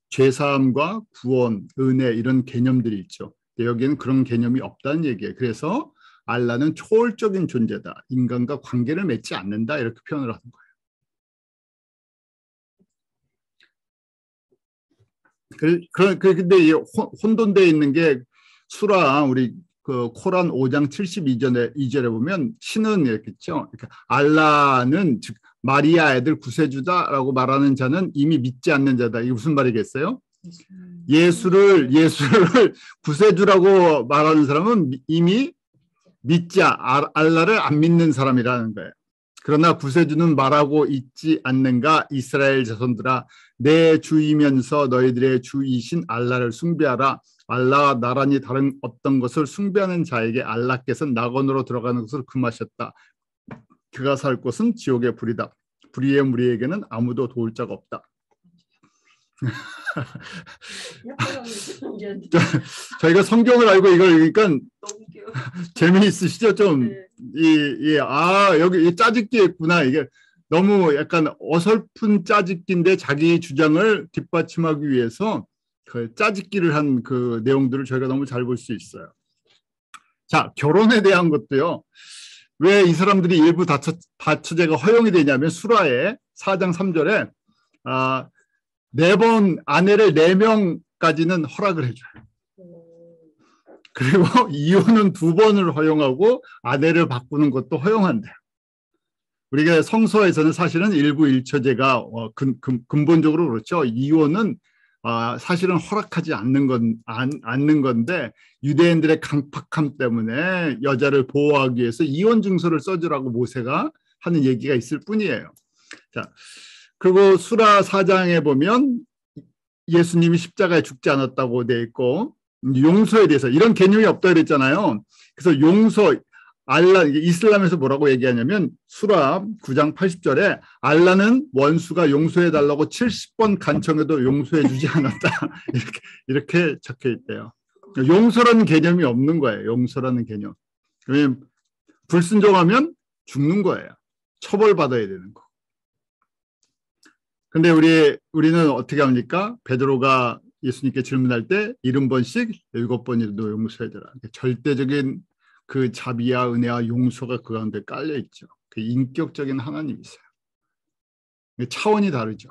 죄사함과 구원, 은혜 이런 개념들이 있죠. 여기는 그런 개념이 없다는 얘기예요. 그래서 알라는 초월적인 존재다. 인간과 관계를 맺지 않는다. 이렇게 표현을 하는 거예요. 근데 이 혼돈되어 있는 게 수라 우리 그 코란 5장 72절에 보면 신은 이렇게 있죠. 알라는 즉 마리아 애들 구세주다라고 말하는 자는 이미 믿지 않는 자다. 이게 무슨 말이겠어요? 예수를 구세주라고 말하는 사람은 이미 알라를 안 믿는 사람이라는 거예요. 그러나 구세주는 말하고 있지 않는가? 이스라엘 자손들아, 내 주이면서 너희들의 주이신 알라를 숭배하라. 알라와 나란히 다른 어떤 것을 숭배하는 자에게 알라께서 낙원으로 들어가는 것을 금하셨다. 그가 살 곳은 지옥의 불이다. 불의의 무리에게는 아무도 도울 자가 없다. 저희가 성경을 알고 이걸 읽으니까 재미있으시죠? 좀 여기 짜깁기 있구나. 이게 너무 약간 어설픈 짜깁기인데 자기 주장을 뒷받침하기 위해서 그 짜깁기를 한 그 내용들을 저희가 너무 잘 볼 수 있어요. 자, 결혼에 대한 것도요. 왜 이 사람들이 일부 다처제가 허용이 되냐면 수라의 4장 3절에 4번 아내를 4명까지는 허락을 해줘요. 그리고 이혼은 2번을 허용하고 아내를 바꾸는 것도 허용한대요. 우리가 성서에서는 사실은 일부 일처제가 근본적으로 그렇죠. 이혼은 사실은 허락하지 않는 건데 유대인들의 강팍함 때문에 여자를 보호하기 위해서 이혼 증서를 써주라고 모세가 하는 얘기가 있을 뿐이에요. 자, 그리고 수라 4장에 보면 예수님이 십자가에 죽지 않았다고 돼 있고 용서에 대해서 이런 개념이 없다 그랬잖아요. 그래서 용서 알라 이슬람에서 뭐라고 얘기하냐면 수라 9장 80절에 알라는 원수가 용서해 달라고 70번 간청해도 용서해 주지 않았다. 이렇게 적혀 있대요. 용서라는 개념이 없는 거예요. 용서라는 개념. 왜냐면 불순종하면 죽는 거예요. 처벌받아야 되는 거. 근데 우리는 어떻게 합니까? 베드로가 예수님께 질문할 때 70번씩 7번이라도 용서해줘라. 절대적인 그 자비와 은혜와 용서가 그 가운데 깔려 있죠. 그 인격적인 하나님이세요. 차원이 다르죠.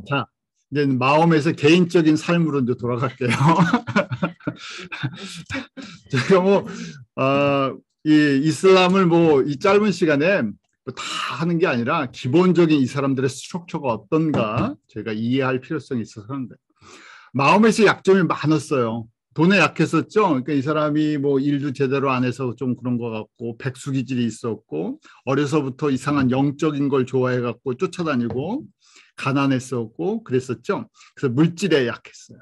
자, 이제 마음에서 개인적인 삶으로 이제 돌아갈게요. 제가 이 이슬람을 이 짧은 시간에 다 하는 게 아니라 기본적인 이 사람들의 스트럭처가 어떤가 제가 이해할 필요성이 있어서 하는데 마음에서 약점이 많았어요. 돈에 약했었죠. 그러니까 이 사람이 일도 제대로 안 해서 좀 그런 것 같고 백수 기질이 있었고 어려서부터 이상한 영적인 걸 좋아해갖고 쫓아다니고 가난했었고 그랬었죠. 그래서 물질에 약했어요.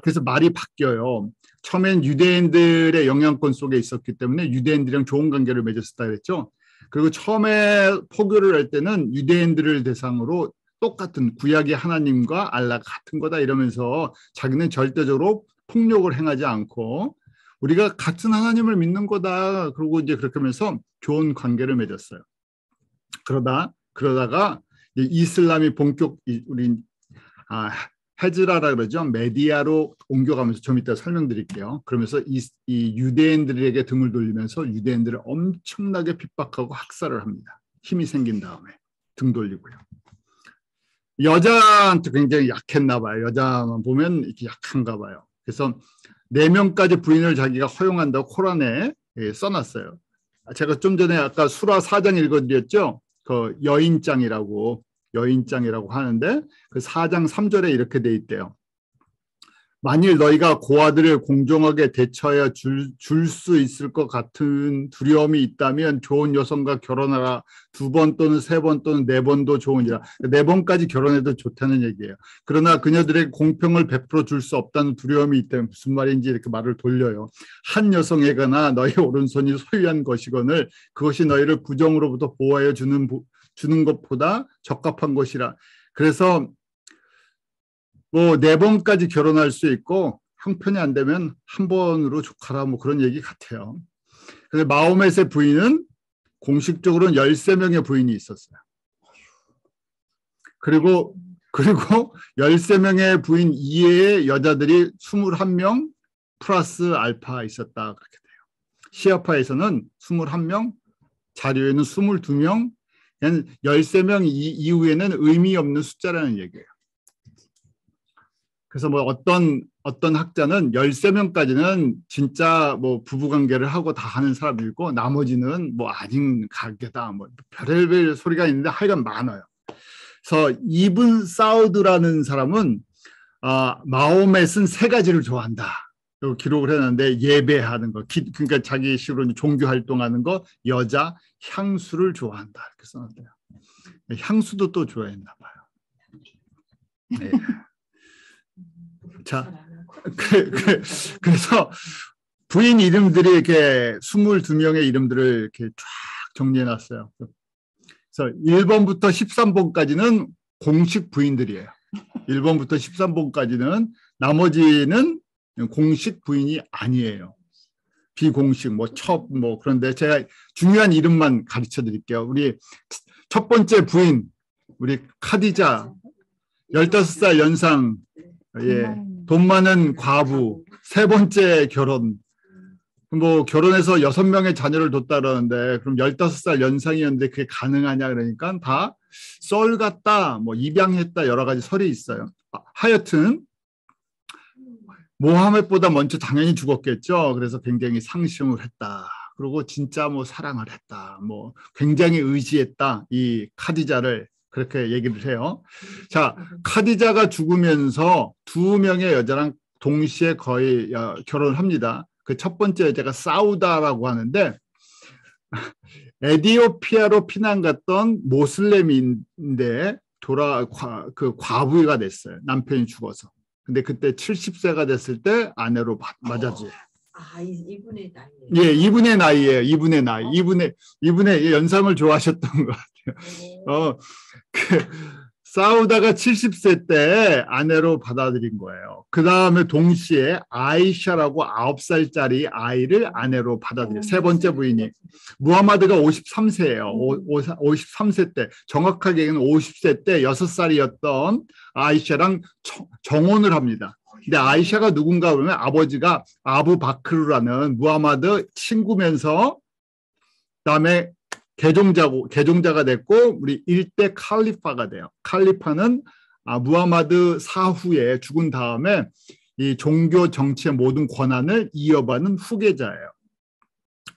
그래서 말이 바뀌어요. 처음엔 유대인들의 영향권 속에 있었기 때문에 유대인들이랑 좋은 관계를 맺었다 그랬죠. 그리고 처음에 포교를 할 때는 유대인들을 대상으로 똑같은 구약의 하나님과 알라가 같은 거다 이러면서 자기는 절대적으로 폭력을 행하지 않고 우리가 같은 하나님을 믿는 거다. 그리고 이제 그렇게 하면서 좋은 관계를 맺었어요. 그러다가 이슬람이 우리 헤즈라라 그러죠. 메디아로 옮겨가면서 좀 이따 설명드릴게요. 그러면서 이 유대인들에게 등을 돌리면서 유대인들을 엄청나게 핍박하고 학살을 합니다. 힘이 생긴 다음에 등 돌리고요. 여자한테 굉장히 약했나 봐요. 여자만 보면 이렇게 약한가 봐요. 그래서 4명까지 부인을 자기가 허용한다고 코란에 써놨어요. 제가 좀 전에 아까 수라 4장 읽어드렸죠. 그 여인장이라고 하는데 그 4장 3절에 이렇게 돼 있대요. 만일 너희가 고아들을 공정하게 대처하여 줄 수 있을 것 같은 두려움이 있다면 좋은 여성과 결혼하라. 2번 또는 3번 또는 4번도 좋으니라. 4번까지 결혼해도 좋다는 얘기예요. 그러나 그녀들에게 공평을 베풀어 줄 수 없다는 두려움이 있다면 무슨 말인지 이렇게 말을 돌려요. 한 여성에게나 너희 오른손이 소유한 것이거늘 그것이 너희를 부정으로부터 보호하여 주는 것보다 적합한 것이라. 그래서 4번까지 결혼할 수 있고 형편이 안 되면 1번으로 족하라 그런 얘기 같아요. 그래서 마호멧의 부인은 공식적으로는 13명의 부인이 있었어요. 그리고 13명의 부인 이외의 여자들이 21명 플러스 알파 있었다 그렇게 돼요. 시아파에서는 21명, 자료에는 22명, 13명 이후에는 의미 없는 숫자라는 얘기예요. 그래서 어떤 학자는 13명까지는 진짜 부부관계를 하고 다 하는 사람이고 나머지는 아닌 관계다 별의별 소리가 있는데 하여간 많아요. 그래서 이븐 사우드라는 사람은 마호멧은 3가지를 좋아한다. 기록을 해놨는데 예배하는 거, 그러니까 자기 식으로 종교 활동하는 거, 여자, 향수를 좋아한다 이렇게 써놨대요. 향수도 또 좋아했나 봐요. 네. 자, 그래서 부인 이름들이 이렇게 22명의 이름들을 이렇게 쫙 정리해놨어요. 그래서 1번부터 13번까지는 공식 부인들이에요. 1번부터 13번까지는 나머지는 공식 부인이 아니에요. 비공식, 그런데 제가 중요한 이름만 가르쳐 드릴게요. 우리 첫 번째 부인, 우리 카디자, 15살 연상, 돈 많은 과부, 3번째 결혼. 결혼해서 6명의 자녀를 뒀다 그러는데, 그럼 15살 연상이었는데 그게 가능하냐 그러니까 다 썰 같다, 입양했다 여러 가지 설이 있어요. 하여튼 모하메드보다 먼저 당연히 죽었겠죠. 그래서 굉장히 상심을 했다. 그리고 진짜 뭐 사랑을 했다. 뭐 굉장히 의지했다. 이 카디자를 그렇게 얘기를 해요. 자, 카디자가 죽으면서 두 명의 여자랑 동시에 거의 결혼을 합니다. 그 첫 번째 여자가 사우다라고 하는데 에티오피아로 피난 갔던 모슬렘인데 그 과부가 됐어요. 남편이 죽어서. 근데 그때 70세가 됐을 때 아내로 맞아지. 이분의 나이에. 예, 이분의 나이예요. 이분의 나이. 이분의 연상을 좋아하셨던 것 같아요. 싸우다가 70세 때 아내로 받아들인 거예요. 그 다음에 동시에 아이샤라고 9살짜리 아이를 아내로 받아들여요. 세 번째 부인이. 무하마드가 53세예요. 53세 때. 정확하게 얘기는 50세 때 6살이었던 아이샤랑 정혼을 합니다. 근데 아이샤가 누군가 그러면 아버지가 아부 바크르라는 무하마드 친구면서 그다음에 개종자가 됐고 우리 일대 칼리파가 돼요. 칼리파는 무하마드 사후에 죽은 다음에 이 종교 정치의 모든 권한을 이어받는 후계자예요.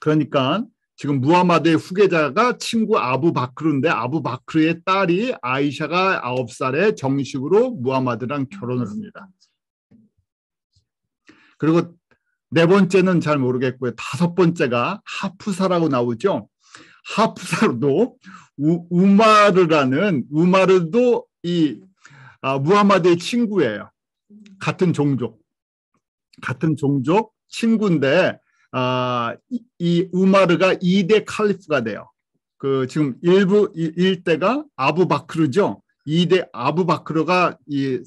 그러니까 지금 무하마드의 후계자가 친구 아부 바크르인데 아부 바크르의 딸이 아이샤가 9살에 정식으로 무하마드랑 결혼을 합니다. 그리고 네 번째는 잘 모르겠고요. 다섯 번째가 하프사라고 나오죠. 하프사도 우마르도 이 무하마드의 친구예요. 같은 종족 친구인데 이 우마르가 2대 칼리프가 돼요. 그 지금 일대가 아부 바크르죠. 2대 아부 바크르가 이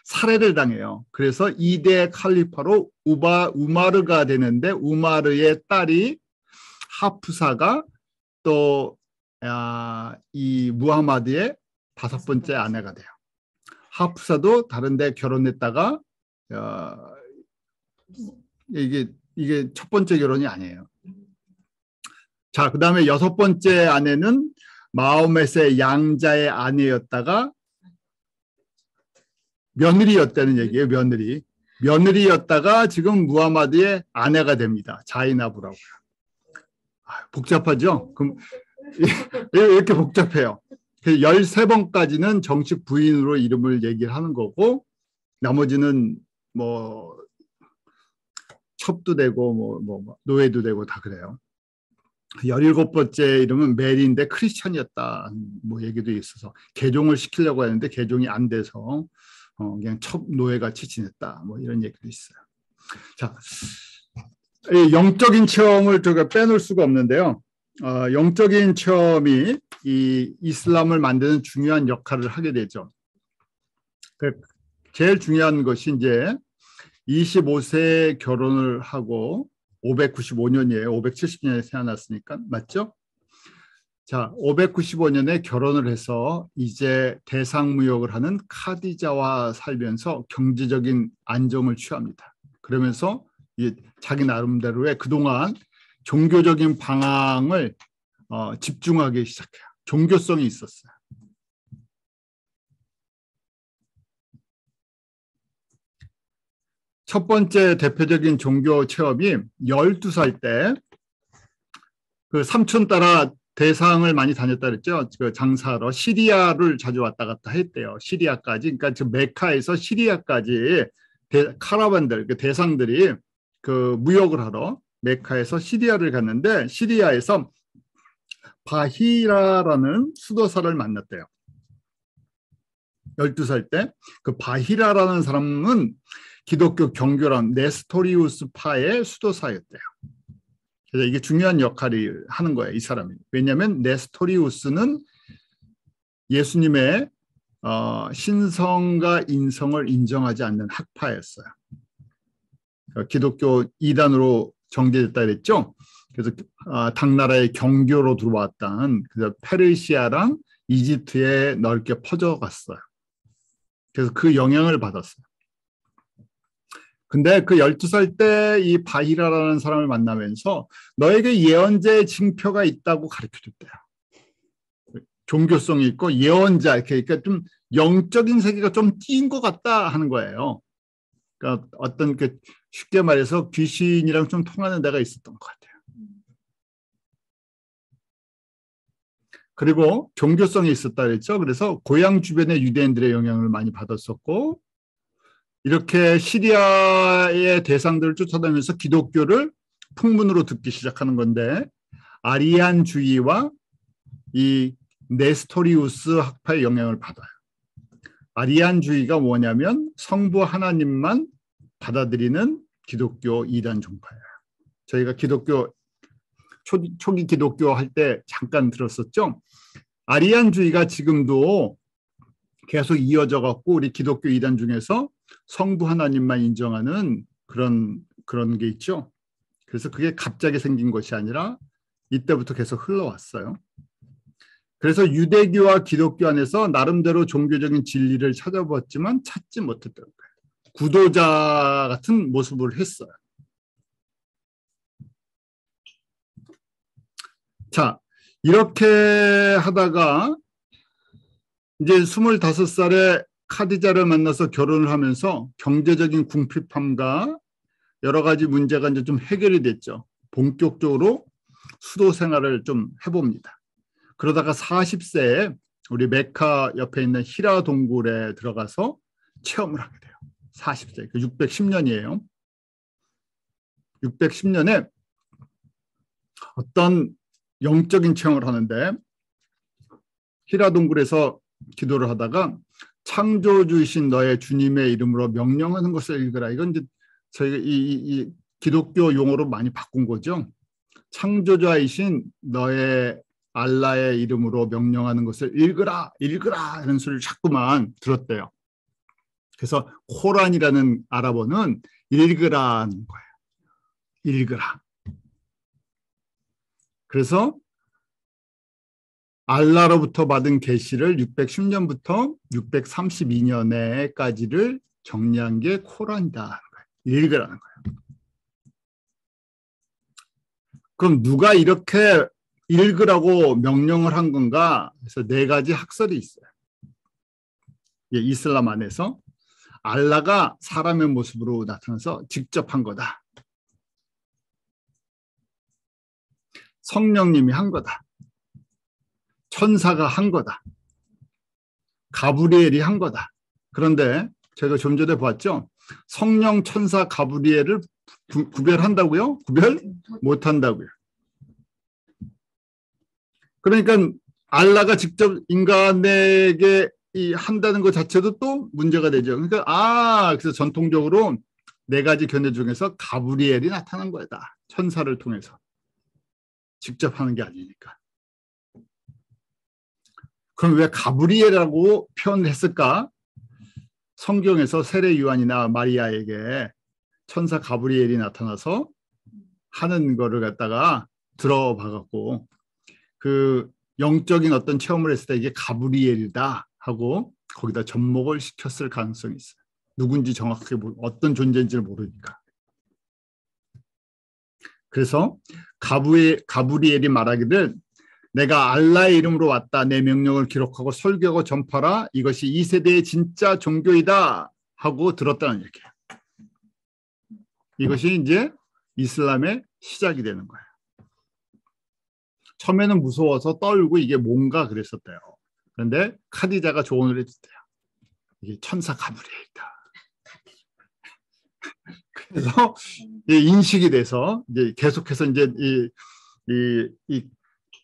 살해를 당해요. 그래서 2대 칼리파로 우마르가 되는데 우마르의 딸이 하프사가 또 이 무하마드의 다섯 번째 아내가 돼요. 하프사도 다른 데 결혼했다가 이게 첫 번째 결혼이 아니에요. 자, 그다음에 여섯 번째 아내는 마호멧의 양자의 아내였다가 며느리였다는 얘기예요. 며느리였다가 지금 무하마드의 아내가 됩니다. 자이나부라고요. 복잡하죠? 그럼 이렇게 복잡해요. 13번까지는 정식 부인으로 이름을 얘기를 하는 거고 나머지는 뭐 첩도 되고 뭐 노예도 되고 다 그래요. 17번째 이름은 메리인데 크리스찬이었다. 뭐 얘기도 있어서 개종을 시키려고 했는데 개종이 안 돼서 그냥 노예같이 지냈다. 뭐 이런 얘기도 있어요. 자, 영적인 체험을 제가 빼놓을 수가 없는데요. 영적인 체험이 이 이슬람을 만드는 중요한 역할을 하게 되죠. 제일 중요한 것이 이제 25세에 결혼을 하고 595년이에요. 570년에 태어났으니까 맞죠? 자, 595년에 결혼을 해서 이제 대상무역을 하는 카디자와 살면서 경제적인 안정을 취합니다. 그러면서 자기 나름대로의 그동안 종교적인 방향을 집중하기 시작해요. 종교성이 있었어요. 첫 번째 대표적인 종교 체험이 12살 때 그 삼촌 따라 대상을 많이 다녔다 그랬죠. 그 장사하러 시리아를 자주 왔다 갔다 했대요. 시리아까지. 그러니까 메카에서 시리아까지 카라반들, 그 대상들이 그 무역을 하러 메카에서 시리아를 갔는데 시리아에서 바히라라는 수도사를 만났대요. 12살 때 그 바히라라는 사람은 기독교 경교란 네스토리우스파의 수도사였대요. 그래서 이게 중요한 역할을 하는 거예요, 이 사람이. 왜냐하면 네스토리우스는 예수님의 신성과 인성을 인정하지 않는 학파였어요. 기독교 이단으로 정제됐다 그랬죠. 그래서 당나라의 경교로 들어왔던 그래서 페르시아랑 이집트에 넓게 퍼져갔어요. 그래서 그 영향을 받았어요. 근데 그 12살 때 이 바히라라는 사람을 만나면서 너에게 예언자의 징표가 있다고 가르쳐줬대요. 종교성이 있고 예언자, 그러니까 좀 영적인 세계가 좀 띄인 것 같다 하는 거예요. 그러니까 어떤 그 쉽게 말해서 귀신이랑 좀 통하는 데가 있었던 것 같아요. 그리고 종교성이 있었다 그랬죠. 그래서 고향 주변의 유대인들의 영향을 많이 받았었고 이렇게 시리아의 대상들을 쫓아다니면서 기독교를 풍문으로 듣기 시작하는 건데 아리안주의와 이 네스토리우스 학파의 영향을 받아요. 아리안주의가 뭐냐면 성부 하나님만 받아들이는 기독교 이단 종파예요. 저희가 기독교 초기 기독교 할 때 잠깐 들었었죠. 아리안주의가 지금도 계속 이어져 갖고 우리 기독교 이단 중에서 성부 하나님만 인정하는 그런 게 있죠. 그래서 그게 갑자기 생긴 것이 아니라 이때부터 계속 흘러왔어요. 그래서 유대교와 기독교 안에서 나름대로 종교적인 진리를 찾아보았지만 찾지 못했던 거예요. 구도자 같은 모습을 했어요. 자, 이렇게 하다가 이제 25살에 카디자를 만나서 결혼을 하면서 경제적인 궁핍함과 여러 가지 문제가 이제 좀 해결이 됐죠. 본격적으로 수도 생활을 좀 해봅니다. 그러다가 40세에 우리 메카 옆에 있는 히라 동굴에 들어가서 체험을 하게 돼요. 40세, 610년이에요. 610년에 어떤 영적인 체험을 하는데 히라 동굴에서 기도를 하다가 창조주이신 너의 주님의 이름으로 명령하는 것을 읽으라. 이건 이제 저희가 이 기독교 용어로 많이 바꾼 거죠. 창조자이신 너의 알라의 이름으로 명령하는 것을 읽으라, 읽으라 이런 소리를 자꾸만 들었대요. 그래서 코란이라는 아랍어는 읽으라는 거예요. 읽으라. 그래서 알라로부터 받은 계시를 610년부터 632년에까지를 정리한 게 코란이다. 읽으라는 거예요. 그럼 누가 이렇게 읽으라고 명령을 한 건가? 그래서 4가지 학설이 있어요. 이슬람 안에서 알라가 사람의 모습으로 나타나서 직접 한 거다. 성령님이 한 거다. 천사가 한 거다. 가브리엘이 한 거다. 그런데 제가 좀 전에 봤죠. 성령, 천사, 가브리엘을 구별한다고요? 구별 못한다고요. 그러니까 알라가 직접 인간에게 한다는 것 자체도 또 문제가 되죠. 그러니까 그래서 전통적으로 4가지 견해 중에서 가브리엘이 나타난 거다. 천사를 통해서. 직접 하는 게 아니니까. 그럼 왜 가브리엘이라고 표현을 했을까? 성경에서 세례 요한이나 마리아에게 천사 가브리엘이 나타나서 하는 거를 갖다가 들어봐 갖고 그 영적인 어떤 체험을 했을 때 이게 가브리엘이다 하고 거기다 접목을 시켰을 가능성이 있어요. 누군지 정확하게 어떤 존재인지를 모르니까. 그래서 가브리엘이 말하기를 내가 알라의 이름으로 왔다. 내 명령을 기록하고 설교하고 전파라. 이것이 이 세대의 진짜 종교이다 하고 들었다는 얘기예요. 이것이 이제 이슬람의 시작이 되는 거예요. 처음에는 무서워서 떨고 이게 뭔가 그랬었대요. 그런데 카디자가 조언을 해줬대요. 이게 천사 가브리엘이다. 그래서 인식이 돼서 이제 계속해서 이제 이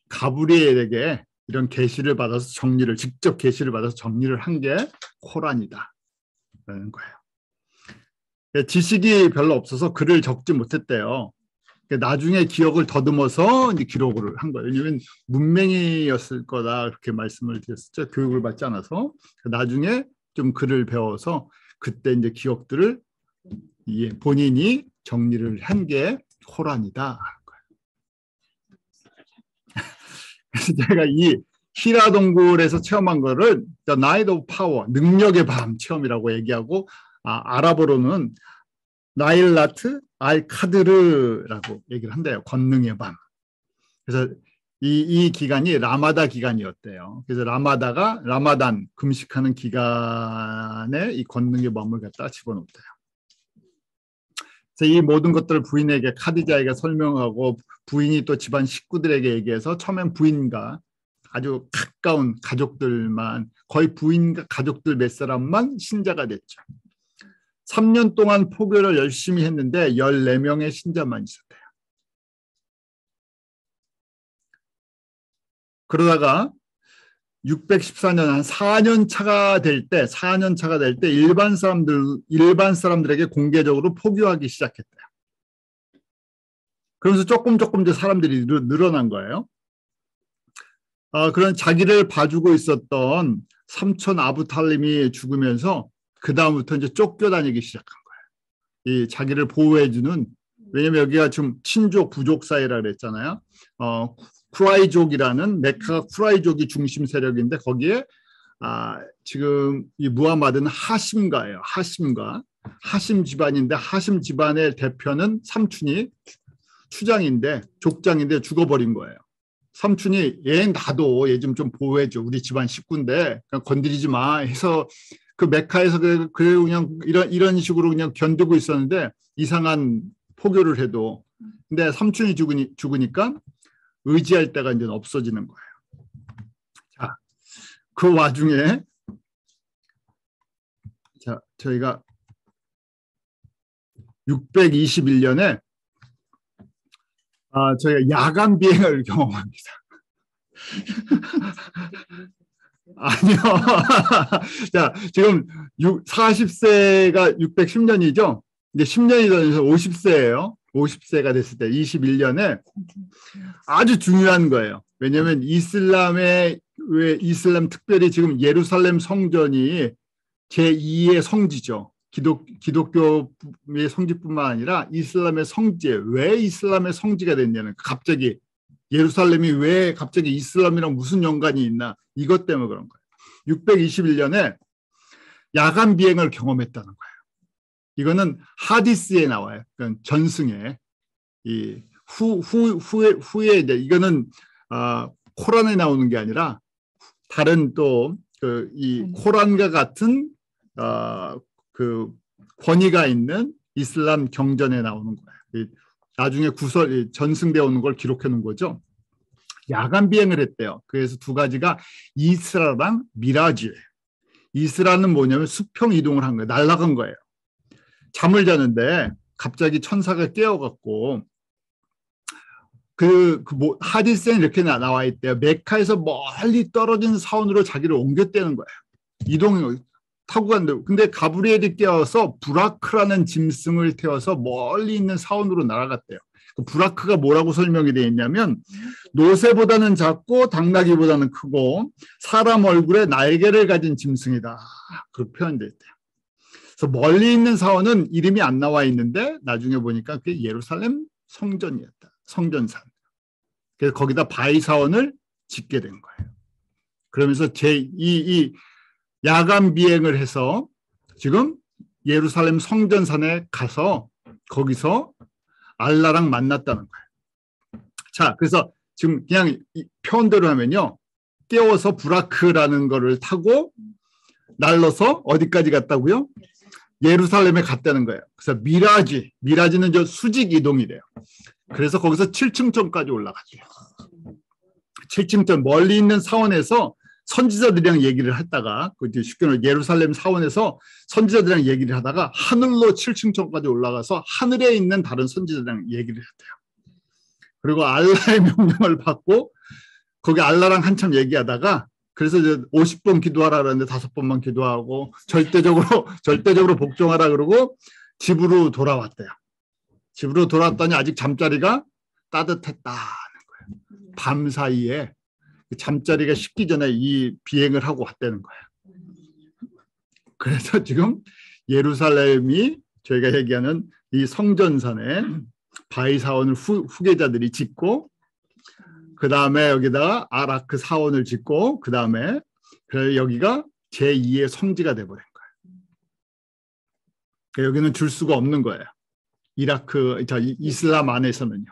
가브리엘에게 이런 계시를 받아서 직접 계시를 받아서 정리를 한 게 코란이다 라는 거예요. 지식이 별로 없어서 글을 적지 못했대요. 나중에 기억을 더듬어서 이제 기록을 한 거예요. 왜냐하면 문맹이였을 거다 그렇게 말씀을 드렸었죠. 교육을 받지 않아서 나중에 좀 글을 배워서 그때 이제 기억들을 본인이 정리를 한 게 코란이다. 그래서 제가 이 히라 동굴에서 체험한 거를 The Night of Power, 능력의 밤 체험이라고 얘기하고 아랍어로는 나일라트 알카드르라고 얘기를 한대요. 권능의 밤. 그래서 이 기간이 라마다 기간이었대요. 그래서 라마단 금식하는 기간에 이 권능의 밤을 갖다가 집어넣었대요. 그래서 이 모든 것들을 부인에게 카디자에게 설명하고 부인이 또 집안 식구들에게 얘기해서 처음엔 부인과 아주 가까운 가족들만 거의 부인과 가족들 몇 사람만 신자가 됐죠. 3년 동안 포교를 열심히 했는데 14명의 신자만 있었대요. 그러다가 614년 한 4년 차가 될 때 일반 사람들에게 공개적으로 포교하기 시작했대요. 그러면서 조금 이제 사람들이 늘어난 거예요. 그런 자기를 봐주고 있었던 삼촌 아부탈림이 죽으면서 그 다음부터 이제 쫓겨다니기 시작한 거예요. 이 자기를 보호해주는, 왜냐면 여기가 지금 친족 부족 사이라 그랬잖아요. 쿠라이족이라는 메카가 쿠라이족이 중심 세력인데 거기에 지금 이 무하마드는 하심가예요. 하심 집안인데 하심 집안의 대표는 삼촌이 족장인데 죽어버린 거예요. 삼촌이 얘 놔둬, 얘 좀 보호해줘, 우리 집안 식구인데 그냥 건드리지 마 해서 그 메카에서 그냥 이런 식으로 그냥 견디고 있었는데 이상한 포교를 해도, 근데 삼촌이 죽으니까 의지할 데가 이제 없어지는 거예요. 자, 그 와중에 저희가 621년에 저희가 야간 비행을 경험합니다. 아니요. 자, 지금 40세가 610년이죠. 이제 10년이 더 돼서 50세예요. 50세가 됐을 때 21년에 아주 중요한 거예요. 왜냐하면 이슬람 특별히 지금 예루살렘 성전이 제2의 성지죠. 기독교의 성지뿐만 아니라 이슬람의 성지에, 왜 이슬람의 성지가 됐냐는, 갑자기 예루살렘이 왜 갑자기 이슬람이랑 무슨 연관이 있나, 이것 때문에 그런 거예요. 621년에 야간 비행을 경험했다는 거예요. 이거는 하디스에 나와요. 그러니까 전승에 이 후에 이제 이거는 코란에 나오는 게 아니라 다른 또 이 코란과 같은 그 권위가 있는 이슬람 경전에 나오는 거예요. 나중에 전승되어 오는 걸 기록해 놓은 거죠. 야간 비행을 했대요. 그래서 두 가지가 이스라랑 미라지예요. 이스라는 뭐냐면 수평 이동을 한 거예요. 날아간 거예요. 잠을 자는데 갑자기 천사가 깨워갖고 하디스에 이렇게 나와 있대요. 메카에서 멀리 떨어진 사원으로 자기를 옮겼다는 거예요. 이동을 타고 간다고. 근데 가브리엘이 깨워서 부라크라는 짐승을 태워서 멀리 있는 사원으로 날아갔대요. 그 부라크가 뭐라고 설명이 되어 있냐면 노새보다는 작고 당나귀보다는 크고 사람 얼굴에 날개를 가진 짐승이다. 그렇게 표현되어 있대요. 그래서 멀리 있는 사원은 이름이 안 나와 있는데 나중에 보니까 그게 예루살렘 성전이었다. 성전산. 그래서 거기다 바위 사원을 짓게 된 거예요. 그러면서 이 야간 비행을 해서 지금 예루살렘 성전산에 가서 거기서 알라랑 만났다는 거예요. 자, 그래서 지금 그냥 표현대로 하면요. 깨워서 부라크라는 거를 타고 날라서 어디까지 갔다고요? 예루살렘에 갔다는 거예요. 그래서 미라지는 저 수직 이동이래요. 그래서 거기서 7층전까지 올라갔대요. 7층전 멀리 있는 사원에서 선지자들이랑 얘기를 하다가 쉽게 말해 예루살렘 사원에서 선지자들이랑 얘기를 하다가 하늘로 7층전까지 올라가서 하늘에 있는 다른 선지자들이랑 얘기를 했대요. 그리고 알라의 명령을 받고 거기 알라랑 한참 얘기하다가 그래서 이제 50번 기도하라 그러는데 5번만 기도하고 절대적으로 복종하라 그러고 집으로 돌아왔대요. 집으로 돌아왔더니 아직 잠자리가 따뜻했다는 거예요. 밤 사이에 잠자리가 식기 전에 이 비행을 하고 왔다는 거예요. 그래서 지금 예루살렘이 저희가 얘기하는 이 성전산에 바위 사원을 후계자들이 짓고 그 다음에 여기다가 아라크 사원을 짓고 그 다음에 여기가 제2의 성지가 돼버린 거예요. 그러니까 여기는 줄 수가 없는 거예요. 이슬람 안에서는요.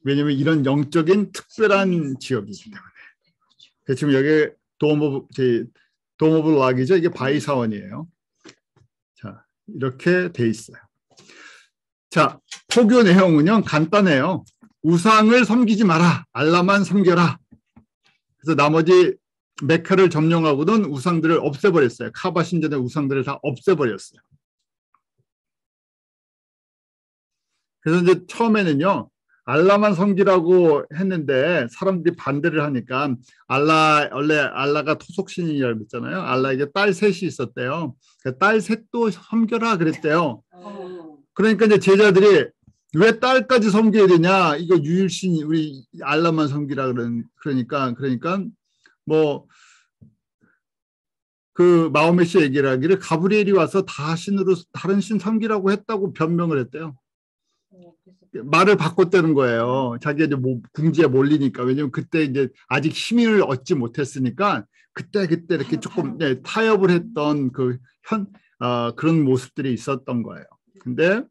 왜냐하면 이런 영적인 특별한 지역이기 때문에. 그래서 지금 여기 돔 오브 락이죠. 이게 바위 사원이에요. 자, 이렇게 돼 있어요. 자, 포교 내용은요 간단해요. 우상을 섬기지 마라. 알라만 섬겨라. 그래서 나머지 메카를 점령하고는 우상들을 없애버렸어요. 카바 신전의 우상들을 다 없애버렸어요. 그래서 이제 처음에는요 알라만 섬기라고 했는데 사람들이 반대를 하니까 원래 알라가 토속신이라고 했잖아요. 알라에게 딸 셋이 있었대요. 딸 셋도 섬겨라 그랬대요. 그러니까 이제 제자들이 왜 딸까지 섬겨야 되냐? 이거 유일신 우리 알라만 섬기라 그러니까 뭐 그 마호메 씨 얘기를 하기를 가브리엘이 와서 다 신으로 다른 신 섬기라고 했다고 변명을 했대요. 말을 바꿨다는 거예요. 자기가 이제 궁지에 몰리니까. 왜냐면 그때 이제 아직 힘을 얻지 못했으니까 그때 이렇게 조금 타협을 했던 그런 모습들이 있었던 거예요. 근데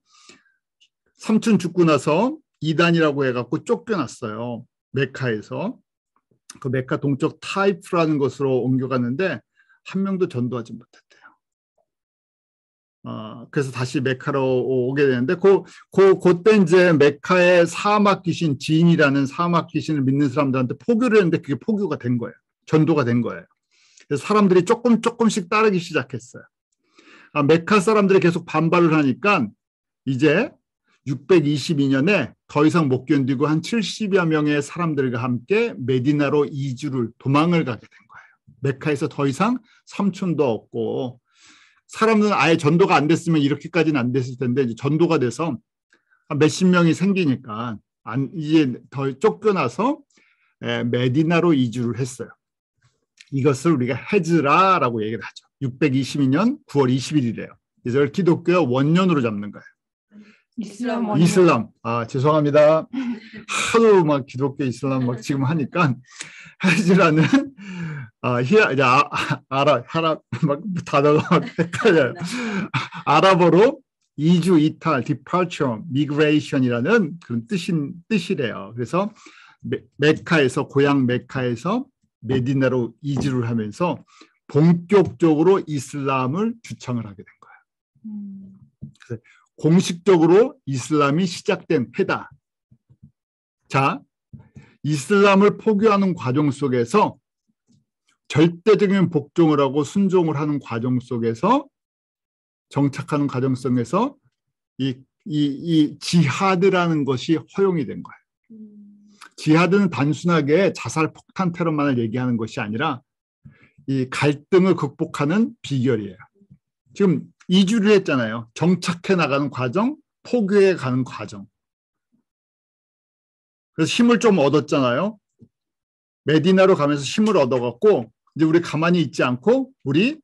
삼촌 죽고 나서 이단이라고 해갖고 쫓겨났어요. 메카에서. 그 메카 동쪽 타이프라는 곳으로 옮겨갔는데 한 명도 전도하지 못했대요. 그래서 다시 메카로 오게 되는데 그때 이제 메카의 사막 귀신 진이라는 사막 귀신을 믿는 사람들한테 포교를 했는데 그게 포교가 된 거예요. 전도가 된 거예요. 그래서 사람들이 조금씩 따르기 시작했어요. 메카 사람들이 계속 반발을 하니까 이제 622년에 더 이상 못 견디고 한 70여 명의 사람들과 함께 메디나로 도망을 가게 된 거예요. 메카에서 더 이상 삼촌도 없고 사람은 아예 전도가 안 됐으면 이렇게까지는 안 됐을 텐데 이제 전도가 돼서 몇십 명이 생기니까 이제 더 쫓겨나서 메디나로 이주를 했어요. 이것을 우리가 헤즈라라고 얘기를 하죠. 622년 9월 20일이래요. 이걸 기독교 원년으로 잡는 거예요. 이슬람. 죄송합니다. 하도 막 기독교 이슬람 막 지금 하니까 헤즈라는 단어가 헷갈려요. 아랍어로 이주, 이탈, departure, migration이라는 그런 뜻이래요. 그래서 메카에서 고향 메카에서 메디나로 이주를 하면서 본격적으로 이슬람을 주창을 하게 된 거예요. 그래서 공식적으로 이슬람이 시작된 해다. 자, 이슬람을 포교하는 과정 속에서 절대적인 복종을 하고 순종을 하는 과정 속에서 정착하는 과정 속에서 이 지하드라는 것이 허용이 된 거예요. 지하드는 단순하게 자살 폭탄 테러만을 얘기하는 것이 아니라 이 갈등을 극복하는 비결이에요. 지금 이주를 했잖아요. 정착해 나가는 과정, 포교해 가는 과정. 그래서 힘을 좀 얻었잖아요. 메디나로 가면서 힘을 얻어갖고 이제 우리 가만히 있지 않고 우리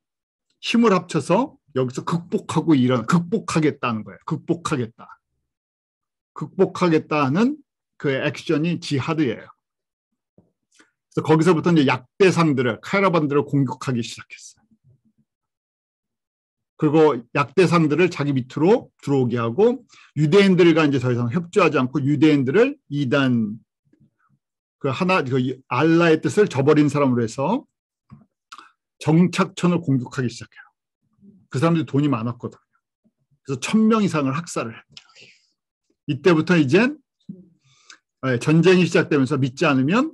힘을 합쳐서 여기서 극복하겠다는 거예요. 극복하겠다는 그 액션이 지하드예요. 그래서 거기서부터 이제 약대상들을 카라반들을 공격하기 시작했어요. 그리고 약대상들을 자기 밑으로 들어오게 하고 유대인들과 이제 더 이상 협조하지 않고 유대인들을 이단 알라의 뜻을 저버린 사람으로 해서 정착촌을 공격하기 시작해요. 그 사람들이 돈이 많았거든요. 그래서 1000명 이상을 학살을 해요. 이때부터 이제 전쟁이 시작되면서 믿지 않으면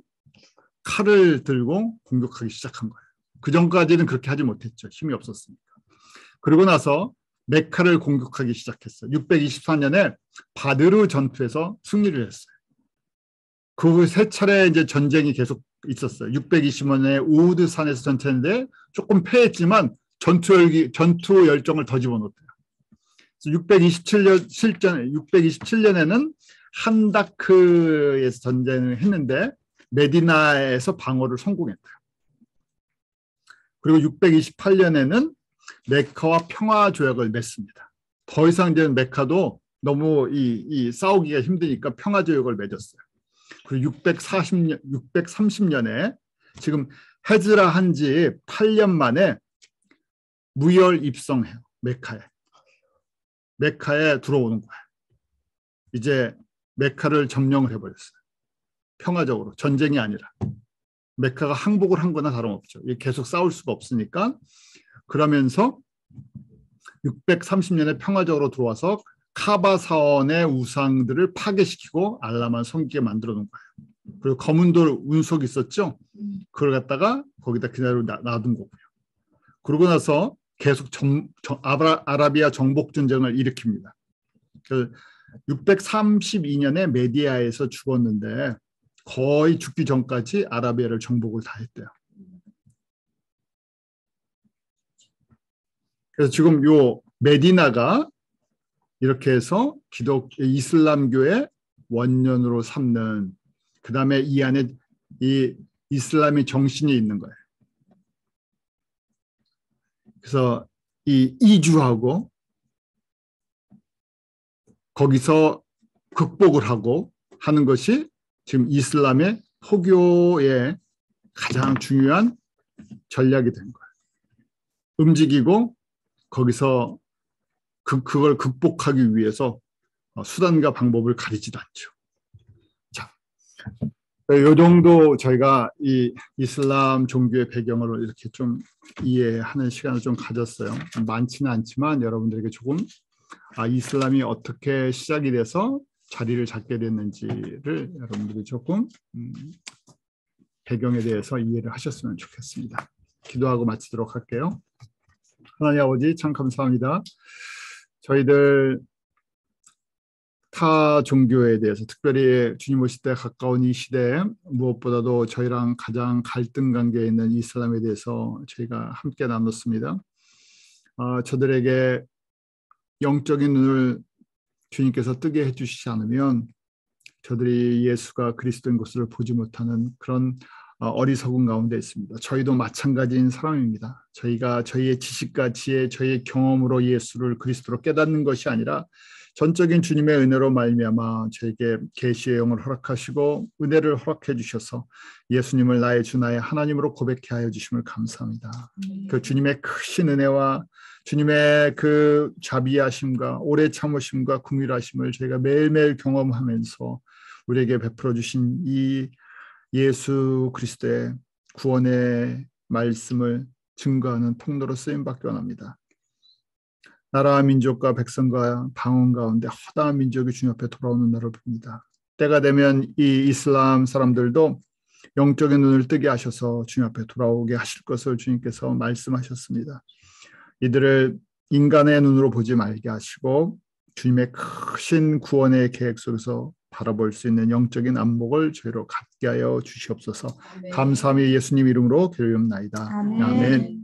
칼을 들고 공격하기 시작한 거예요. 그 전까지는 그렇게 하지 못했죠. 힘이 없었으니까. 그러고 나서 메카를 공격하기 시작했어요. 624년에 바드르 전투에서 승리를 했어요. 그 후 3차례 이제 전쟁이 계속 있었어요. 625년에 우드 산에서 전투했는데 조금 패했지만 전투 열정을 더 집어넣었대요. 627년에는 한다크에서 전쟁을 했는데 메디나에서 방어를 성공했대요. 그리고 628년에는 메카와 평화 조약을 맺습니다. 더 이상 이제 메카도 너무 싸우기가 힘드니까 평화 조약을 맺었어요. 그리고 630년에 지금 헤즈라 한 지 8년 만에 무혈 입성해요. 메카에 들어오는 거예요. 이제 메카를 점령을 해버렸어요. 평화적으로 전쟁이 아니라 메카가 항복을 한 거나 다름없죠. 계속 싸울 수가 없으니까. 그러면서 630년에 평화적으로 들어와서 카바 사원의 우상들을 파괴시키고 알라만 섬기게 만들어 놓은 거예요. 그리고 검은 돌 운석 있었죠? 그걸 갖다가 거기다 그대로 놔둔 거고요. 그러고 나서 계속 아라비아 정복 전쟁을 일으킵니다. 632년에 메디아에서 죽었는데 거의 죽기 전까지 아라비아를 정복을 다 했대요. 그래서 지금 요 메디나가 이렇게 해서 이슬람교의 원년으로 삼는, 그 다음에 이 안에 이 이슬람의 정신이 있는 거예요. 그래서 이 이주하고 거기서 극복을 하고 하는 것이 지금 이슬람의 포교의 가장 중요한 전략이 된 거예요. 움직이고 거기서 그걸 극복하기 위해서 수단과 방법을 가리지도 않죠. 자, 이 정도 저희가 이 이슬람 종교의 배경을 이렇게 좀 이해하는 시간을 좀 가졌어요. 많지는 않지만 여러분들에게 조금 이슬람이 어떻게 시작이 돼서 자리를 잡게 됐는지를 여러분들이 조금 배경에 대해서 이해를 하셨으면 좋겠습니다. 기도하고 마치도록 할게요. 하나님 아버지 참 감사합니다. 저희들 타 종교에 대해서, 특별히 주님 오실 때 가까운 이 시대에 무엇보다도 저희랑 가장 갈등 관계에 있는 이슬람에 대해서 저희가 함께 나눴습니다. 저들에게 영적인 눈을 주님께서 뜨게 해주시지 않으면 저들이 예수가 그리스도인 것을 보지 못하는 그런 어리석은 가운데 있습니다. 저희도 마찬가지인 사람입니다. 저희가 저희의 지식과 지혜, 저희의 경험으로 예수를 그리스도로 깨닫는 것이 아니라 전적인 주님의 은혜로 말미암아 저에게 계시의 영을 허락하시고 은혜를 허락해 주셔서 예수님을 나의 주 나의 하나님으로 고백해 하여 주심을 감사합니다. 그 주님의 크신 은혜와 주님의 그 자비하심과 오래 참으심과 긍휼하심을 저희가 매일매일 경험하면서 우리에게 베풀어 주신 이 예수 그리스도의 구원의 말씀을 증거하는 통로로 쓰임받기 원합니다. 나라와 민족과 백성과 방언 가운데 허다한 민족이 주님 앞에 돌아오는 날을 봅니다. 때가 되면 이 이슬람 사람들도 영적인 눈을 뜨게 하셔서 주님 앞에 돌아오게 하실 것을 주님께서 말씀하셨습니다. 이들을 인간의 눈으로 보지 말게 하시고 주님의 크신 구원의 계획 속에서 바라볼 수 있는 영적인 안목을 저희로 갖게 하여 주시옵소서. 감사함이 예수님 이름으로 기도하옵나이다. 아멘.